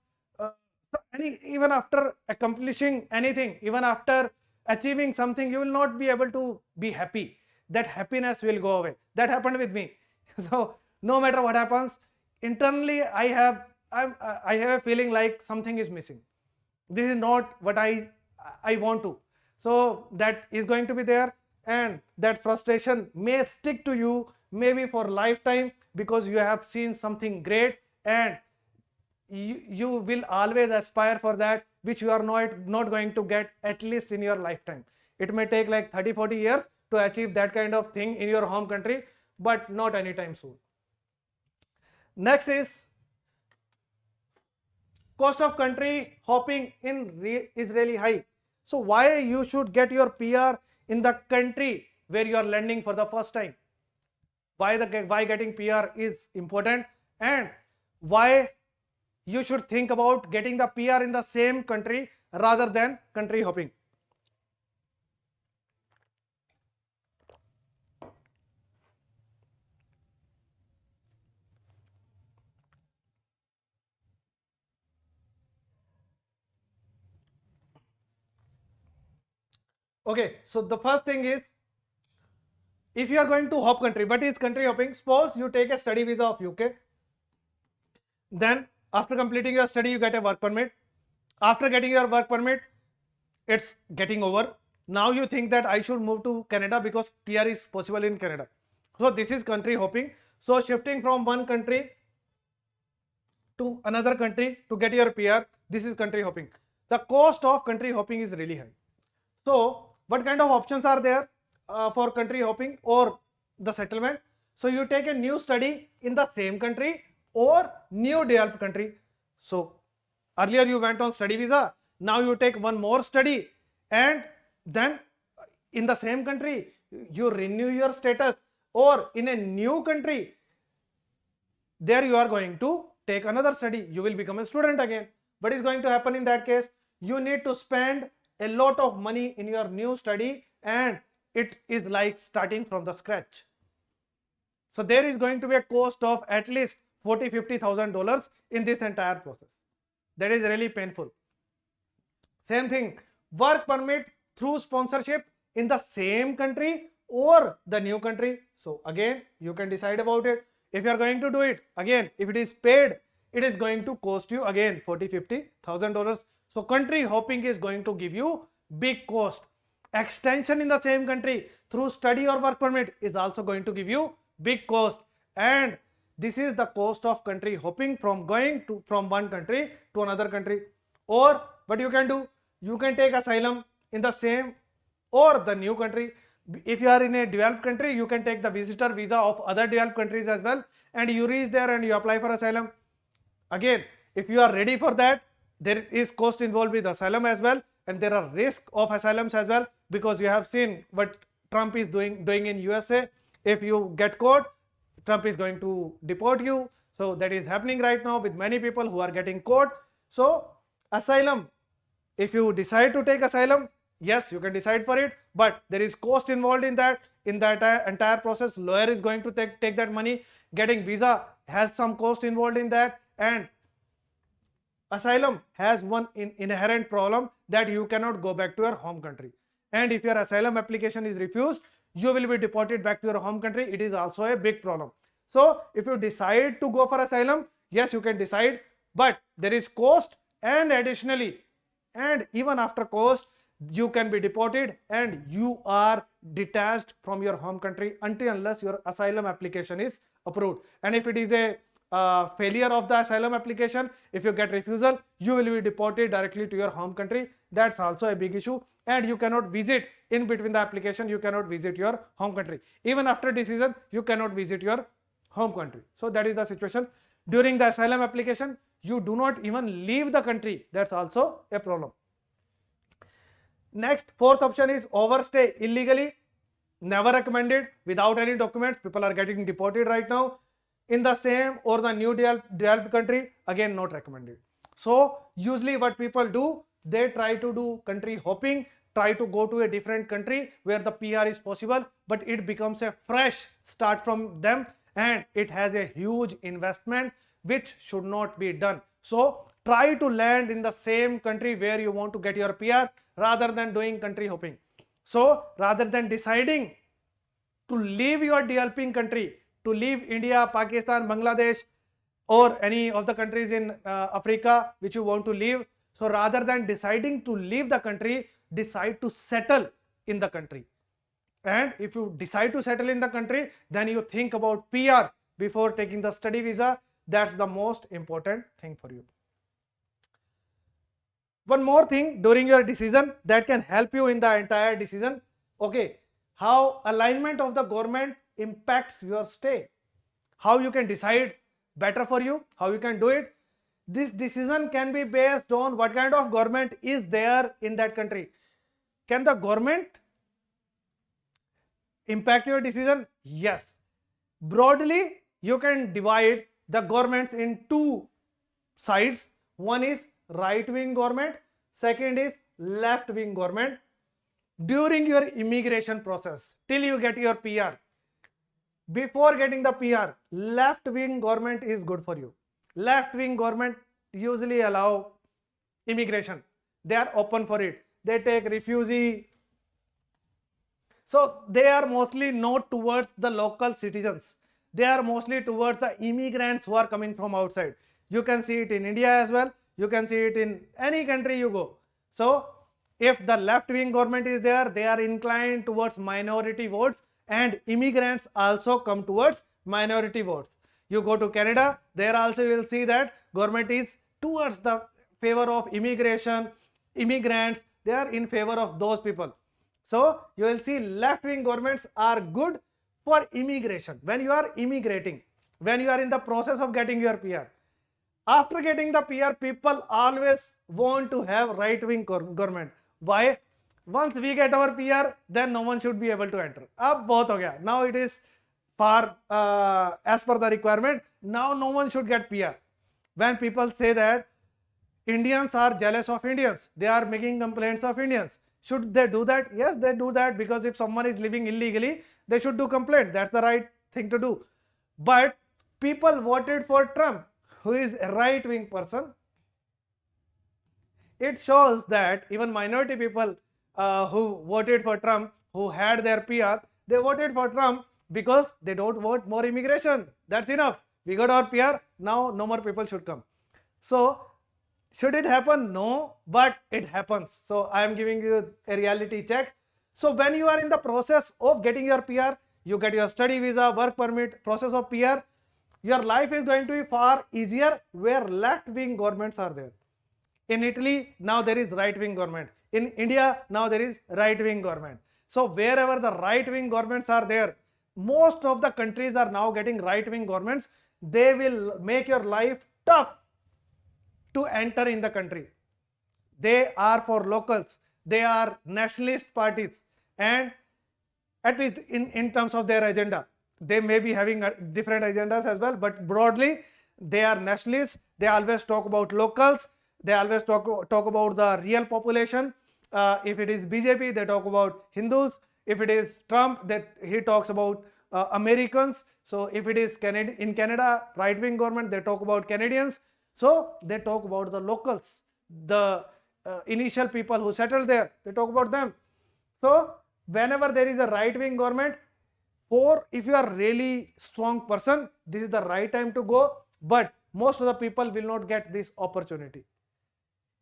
even after accomplishing anything, even after achieving something, you will not be able to be happy. That happiness will go away. That happened with me. So no matter what happens, internally I have a feeling like something is missing. This is not what I want to. So that is going to be there, and that frustration may stick to you maybe for lifetime, because you have seen something great, and you will always aspire for that, which you are not going to get at least in your lifetime. It may take like 30-40 years to achieve that kind of thing in your home country, but not anytime soon. Next is cost of country hopping is really high. So why you should get your PR in the country where you are landing for the first time? Why getting PR is important, and why you should think about getting the PR in the same country rather than country hopping. Okay, so the first thing is, if you are going to hop country, what is country hopping? Suppose you take a study visa of UK, then after completing your study you get a work permit. After getting your work permit, it's getting over. Now you think that I should move to Canada because PR is possible in Canada. So this is country hopping. So shifting from one country to another country to get your PR, this is country hopping. The cost of country hopping is really high. So what kind of options are there for country hopping or the settlement? So you take a new study in the same country or new developed country. So earlier you went on study visa, now you take one more study, and then in the same country you renew your status, or in a new country there you are going to take another study, you will become a student again. What is going to happen in that case? You need to spend a lot of money in your new study, and it is like starting from the scratch. So there is going to be a cost of at least $40,000-$50,000 in this entire process. That is really painful. Same thing, work permit through sponsorship in the same country or the new country. So again, you can decide about it. If you are going to do it, again, if it is paid, it is going to cost you again $40,000-$50,000. So country hopping is going to give you big cost. Extension in the same country through study or work permit is also going to give you big cost, and this is the cost of country hopping from going to from one country to another country. Or what you can do, you can take asylum in the same or the new country. If you are in a developed country, you can take the visitor visa of other developed countries as well, and you reach there and you apply for asylum. Again, if you are ready for that, there is cost involved with asylum as well, and there are risk of asylums as well, because you have seen what Trump is doing in USA. If you get caught, Trump is going to deport you. So that is happening right now with many people who are getting caught. So asylum, if you decide to take asylum, yes, you can decide for it, but there is cost involved in that entire process. Lawyer is going to take that money. Getting visa has some cost involved in that, and asylum has one inherent problem that you cannot go back to your home country. And if your asylum application is refused, you will be deported back to your home country. It is also a big problem. So if you decide to go for asylum, yes, you can decide, but there is cost, and additionally, and even after cost, you can be deported and you are detached from your home country until unless your asylum application is approved. And if it is a failure of the asylum application, if you get refusal, you will be deported directly to your home country. That's also a big issue, and you cannot visit in between the application, you cannot visit your home country. Even after decision, you cannot visit your home country. So that is the situation. During the asylum application, you do not even leave the country. That's also a problem. Next, fourth option is overstay illegally. Never recommended. Without any documents, people are getting deported right now. In the same or the new developed country, again not recommended. So usually what people do, they try to do country hopping, try to go to a different country where the PR is possible, but it becomes a fresh start from them, and it has a huge investment which should not be done. So try to land in the same country where you want to get your PR rather than doing country hopping. So rather than deciding to leave your developing country, to leave India, Pakistan, Bangladesh, or any of the countries in Africa which you want to leave, so rather than deciding to leave the country, decide to settle in the country. And if you decide to settle in the country, then you think about PR before taking the study visa. That's the most important thing for you. One more thing during your decision that can help you in the entire decision. Okay, how alignment of the government impacts your stay. How you can decide better for you, how you can do it. This decision can be based on what kind of government is there in that country. Can the government impact your decision? Yes. Broadly, you can divide the governments in two sides. One is right-wing government, second is left-wing government. During your immigration process, till you get your PR, before getting the PR, left-wing government is good for you. Left-wing government usually allow immigration. They are open for it. They take refugee. So they are mostly not towards the local citizens. They are mostly towards the immigrants who are coming from outside. You can see it in India as well. You can see it in any country you go. So if the left-wing government is there, they are inclined towards minority votes, and immigrants also come towards minority votes. You go to Canada, there also you will see that government is towards the favor of immigration, immigrants, they are in favor of those people. So you will see left-wing governments are good for immigration. When you are immigrating, when you are in the process of getting your PR, after getting the PR, people always want to have right-wing government. Why? Once we get our PR, then no one should be able to enter. Ab bahut ho gaya. Now it is far as per the requirement. Now no one should get PR. When people say that Indians are jealous of Indians, they are making complaints of Indians. Should they do that? Yes, they do that, because if someone is living illegally, they should do complaint. That's the right thing to do. But people voted for Trump, who is a right-wing person. It shows that even minority people who voted for Trump, who had their PR, they voted for Trump because they don't want more immigration. That's enough. We got our PR, now no more people should come. So should it happen? No, but it happens. So I am giving you a reality check. So when you are in the process of getting your PR, you get your study visa, work permit, process of PR, your life is going to be far easier where left-wing governments are there. In Italy, now there is right-wing government. In India, now there is right-wing government. So wherever the right-wing governments are there, most of the countries are now getting right-wing governments. They will make your life tough to enter in the country. They are for locals. They are nationalist parties, and at least in terms of their agenda, they may be having different agendas as well, but broadly they are nationalists. They always talk about locals. They always talk about the real population. If it is BJP, they talk about Hindus. If it is Trump, that he talks about Americans. So if it is in Canada, right-wing government, they talk about Canadians. So they talk about the locals, the initial people who settled there, they talk about them. So whenever there is a right wing government, or if you are really strong person, this is the right time to go, but most of the people will not get this opportunity.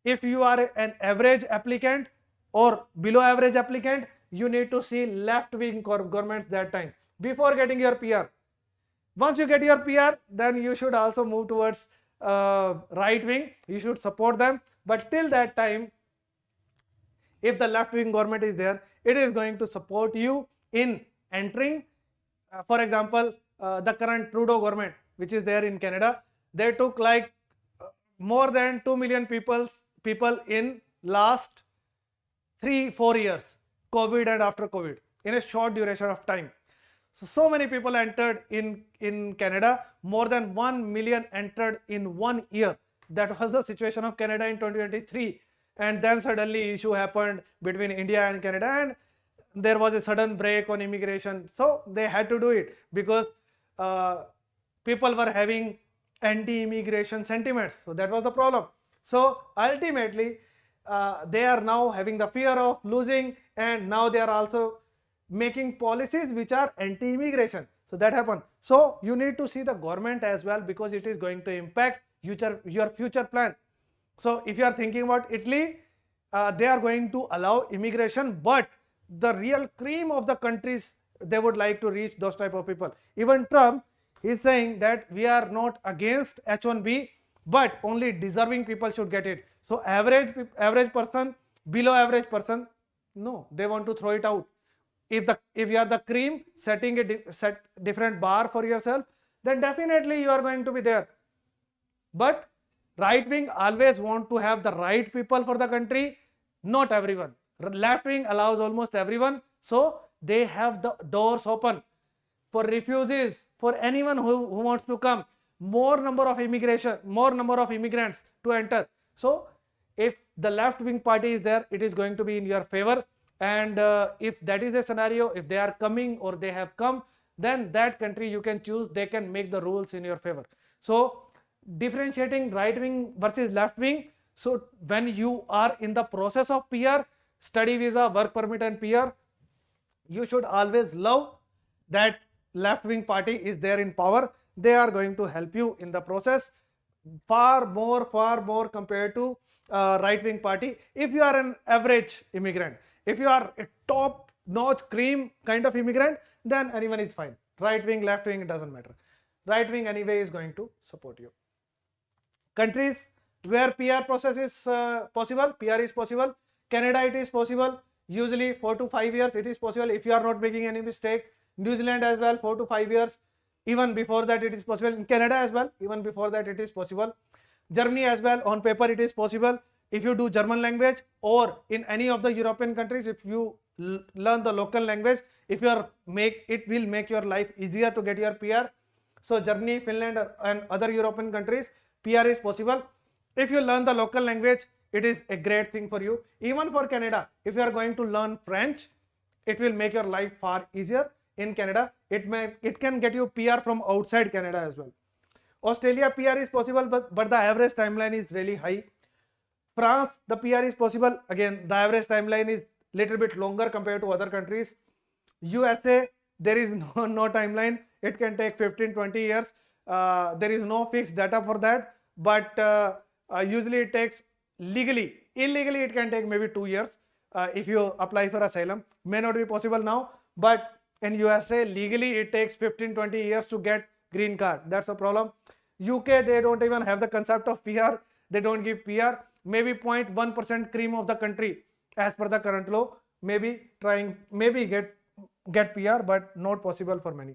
If you are an average applicant or below average applicant, you need to see left wing governments that time before getting your PR. Once you get your PR, then you should also move towards right wing. You should support them, but till that time, if the left wing government is there, it is going to support you in entering. For example, the current Trudeau government, which is there in Canada, they took like more than 2 million people in last 3-4 years, COVID and after COVID, in a short duration of time. So many people entered in Canada, more than 1 million entered in 1 year. That was the situation of Canada in 2023. And then suddenly issue happened between India and Canada, and there was a sudden break on immigration. So they had to do it because people were having anti-immigration sentiments. So that was the problem. So ultimately, they are now having the fear of losing, and now they are also making policies which are anti-immigration. So that happened. So you need to see the government as well, because it is going to impact your future plan. So if you are thinking about Italy, they are going to allow immigration, but the real cream of the countries, they would like to reach those type of people. Even Trump is saying that we are not against H1B, but only deserving people should get it. So average person, below average person, no, they want to throw it out. If you are the cream, setting a set different bar for yourself, then definitely you are going to be there. But right wing always want to have the right people for the country, not everyone. Left wing allows almost everyone, so they have the doors open for refugees, for anyone who wants to come. More number of immigrants to enter. So if the left wing party is there, it is going to be in your favor. And if that is a scenario, if they are coming or they have come, then that country you can choose, they can make the rules in your favor. So differentiating right wing versus left wing. So when you are in the process of PR, study visa, work permit and PR, you should always love that left wing party is there in power. They are going to help you in the process far more compared to right wing party. If you are an average immigrant, if you are a top notch cream kind of immigrant, then anyone is fine. Right wing, left wing, it doesn't matter. Right wing anyway is going to support you. Countries where PR process is possible, PR is possible. Canada, it is possible. Usually 4 to 5 years it is possible if you are not making any mistake. New Zealand as well, 4 to 5 years. Even before that it is possible. In Canada as well, even before that it is possible. Germany as well, on paper it is possible. If you do German language, or in any of the European countries, if you learn the local language, it will make your life easier to get your PR. So Germany, Finland and other European countries, PR is possible. If you learn the local language, it is a great thing for you. Even for Canada, if you are going to learn French, it will make your life far easier. In Canada, it can get you PR from outside Canada as well. Australia, PR is possible, but the average timeline is really high. France, the PR is possible. Again, the average timeline is little bit longer compared to other countries. USA, there is no timeline. It can take 15-20 years. There is no fixed data for that, but usually it takes legally. Illegally, it can take maybe 2 years if you apply for asylum. May not be possible now, but in USA, legally it takes 15-20 years to get green card. That's the problem. UK, they don't even have the concept of PR. They don't give PR. Maybe 0.1% cream of the country as per the current law, maybe get PR, but not possible for many.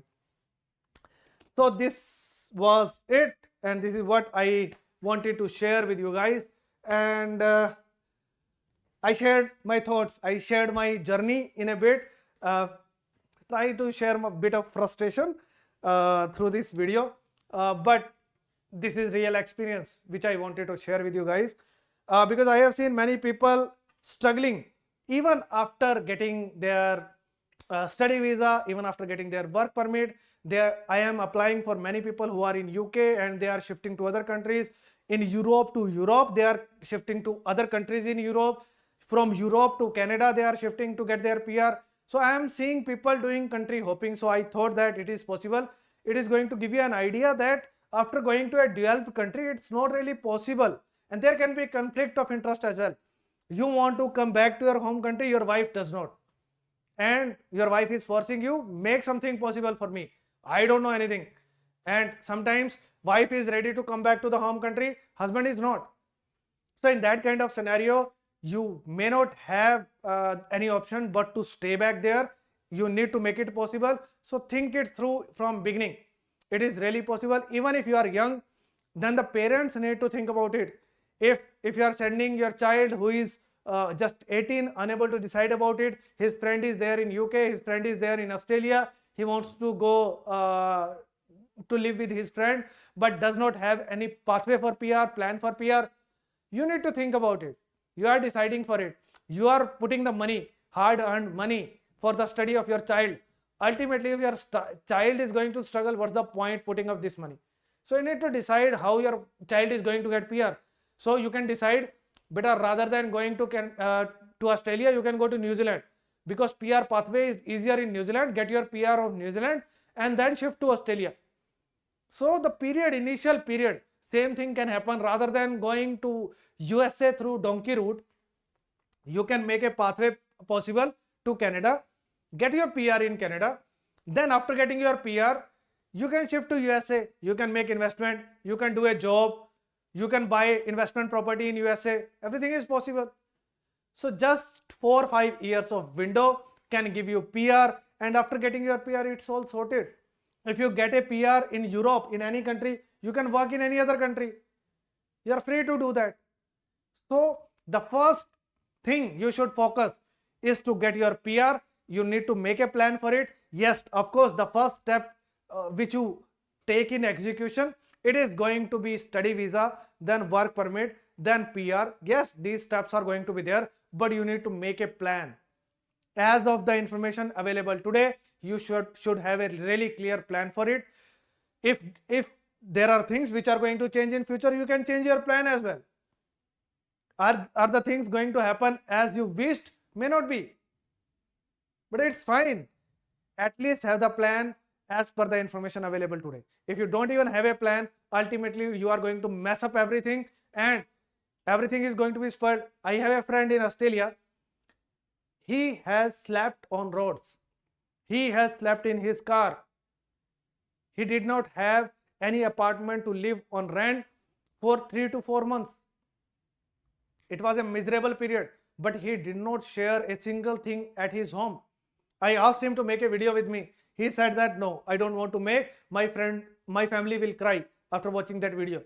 So this was it, and this is what I wanted to share with you guys. And I shared my thoughts, I shared my journey in a bit, try to share a bit of frustration through this video, but this is real experience which I wanted to share with you guys, because I have seen many people struggling even after getting their study visa, even after getting their work permit. I am applying for many people who are in UK and they are shifting to other countries. In Europe to Europe, they are shifting to other countries in Europe. From Europe to Canada, they are shifting to get their PR. So I am seeing people doing country hopping. So I thought that it is possible. It is going to give you an idea that after going to a developed country, it's not really possible. And there can be conflict of interest as well. You want to come back to your home country, your wife does not. And your wife is forcing you, make something possible for me. I don't know anything. And sometimes wife is ready to come back to the home country, husband is not. So in that kind of scenario, you may not have any option but to stay back there. You need to make it possible. So think it through from beginning. It is really possible. Even if you are young, then the parents need to think about it. If you are sending your child who is just 18, unable to decide about it, his friend is there in UK, his friend is there in Australia, he wants to go to live with his friend but does not have any pathway for PR, plan for PR, you need to think about it. You are deciding for it. You are putting the money, hard earned money for the study of your child. Ultimately, if your child is going to struggle, what's the point putting up this money? So you need to decide how your child is going to get PR. So you can decide, better rather than going to Australia, you can go to New Zealand, because PR pathway is easier in New Zealand. Get your PR of New Zealand and then shift to Australia. So the initial period, same thing can happen. Rather than going to USA through donkey route, you can make a pathway possible to Canada, get your PR in Canada. Then after getting your PR, you can shift to USA. You can make investment, you can do a job, you can buy investment property in USA. Everything is possible. So just 4 or 5 years of window can give you PR, and after getting your PR, it's all sorted. If you get a PR in Europe, in any country, you can work in any other country. You are free to do that. So the first thing you should focus is to get your PR. You need to make a plan for it. Yes, of course, the first step which you take in execution, it is going to be study visa, then work permit, then PR. Yes, these steps are going to be there, but you need to make a plan. As of the information available today, you should have a really clear plan for it. If there are things which are going to change in future, you can change your plan as well. Are the things going to happen as you wished? May not be, but it's fine. At least have the plan as per the information available today. If you don't even have a plan, ultimately you are going to mess up everything and everything is going to be spoiled. I have a friend in Australia. He has slept on roads. He has slept in his car. He did not have any apartment to live on rent for 3 to 4 months. It was a miserable period, but he did not share a single thing at his home. I asked him to make a video with me. He said that no, I don't want to make. My family will cry after watching that video.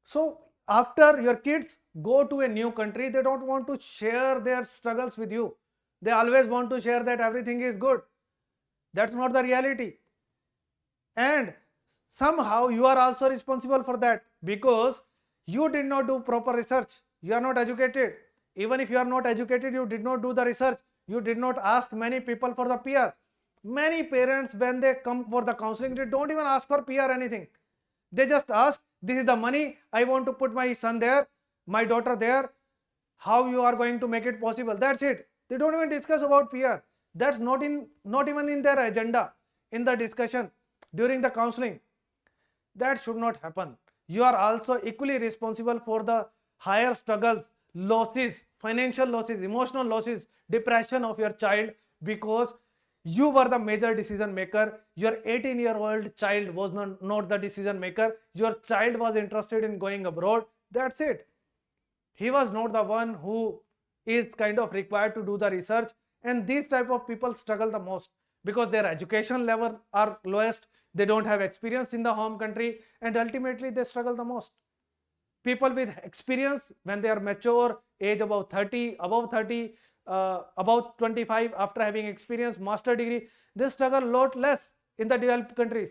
So after your kids go to a new country, they don't want to share their struggles with you. They always want to share that everything is good. That's not the reality. And somehow you are also responsible for that, because you did not do proper research. You are not educated. Even if you are not educated, you did not do the research. You did not ask many people for the PR. Many parents, when they come for the counseling, they don't even ask for PR anything. They just ask, this is the money, I want to put my son there, my daughter there, how you are going to make it possible. That's it. They don't even discuss about PR. That's not even in their agenda in the discussion during the counseling. That should not happen. You are also equally responsible for the higher struggles, losses, financial losses, emotional losses, depression of your child, because you were the major decision maker. Your 18-year-old child was not the decision maker. Your child was interested in going abroad. That's it. He was not the one who is kind of required to do the research. And these type of people struggle the most because their education level are lowest. They don't have experience in the home country, and ultimately they struggle the most. People with experience, when they are mature, age above 30, about 25, after having experience, master degree, they struggle a lot less in the developed countries.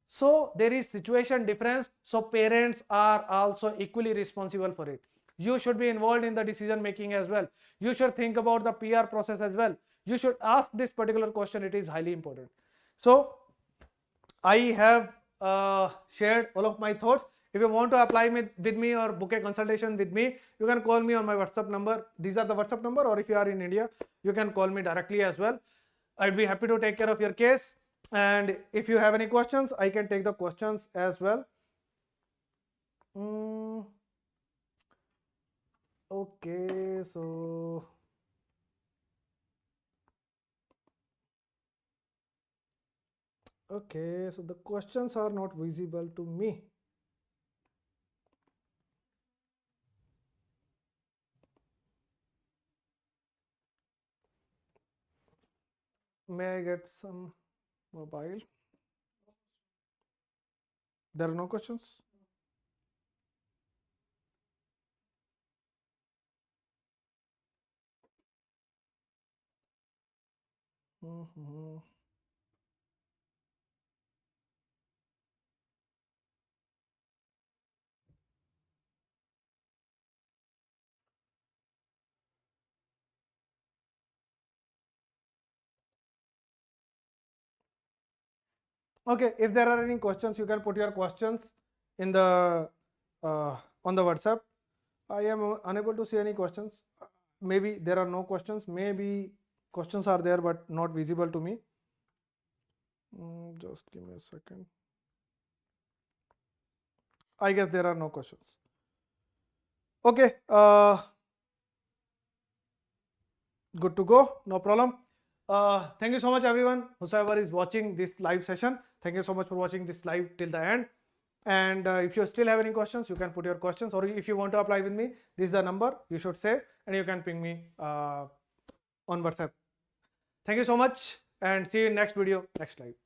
So there is situation difference. So parents are also equally responsible for it. You should be involved in the decision making as well. You should think about the PR process as well. You should ask this particular question. It is highly important. So I have shared all of my thoughts, If you want to apply with me or book a consultation with me, you can call me on my WhatsApp number. These are the WhatsApp number, or if you are in India, you can call me directly as well. I'd be happy to take care of your case. And if you have any questions, I can take the questions as well. Okay, so the questions are not visible to me. May I get some mobile? There are no questions. Okay, if there are any questions, you can put your questions in the on the WhatsApp. I am unable to see any questions. Maybe there are no questions. Maybe questions are there but not visible to me. Just give me a second. I guess there are no questions. Okay, good to go. No problem. Thank you so much, everyone. Whosoever is watching this live session, thank you so much for watching this live till the end. And if you still have any questions, you can put your questions, or if you want to apply with me, this is the number you should save, and you can ping me on WhatsApp. Thank you so much, and see you in next video, next live.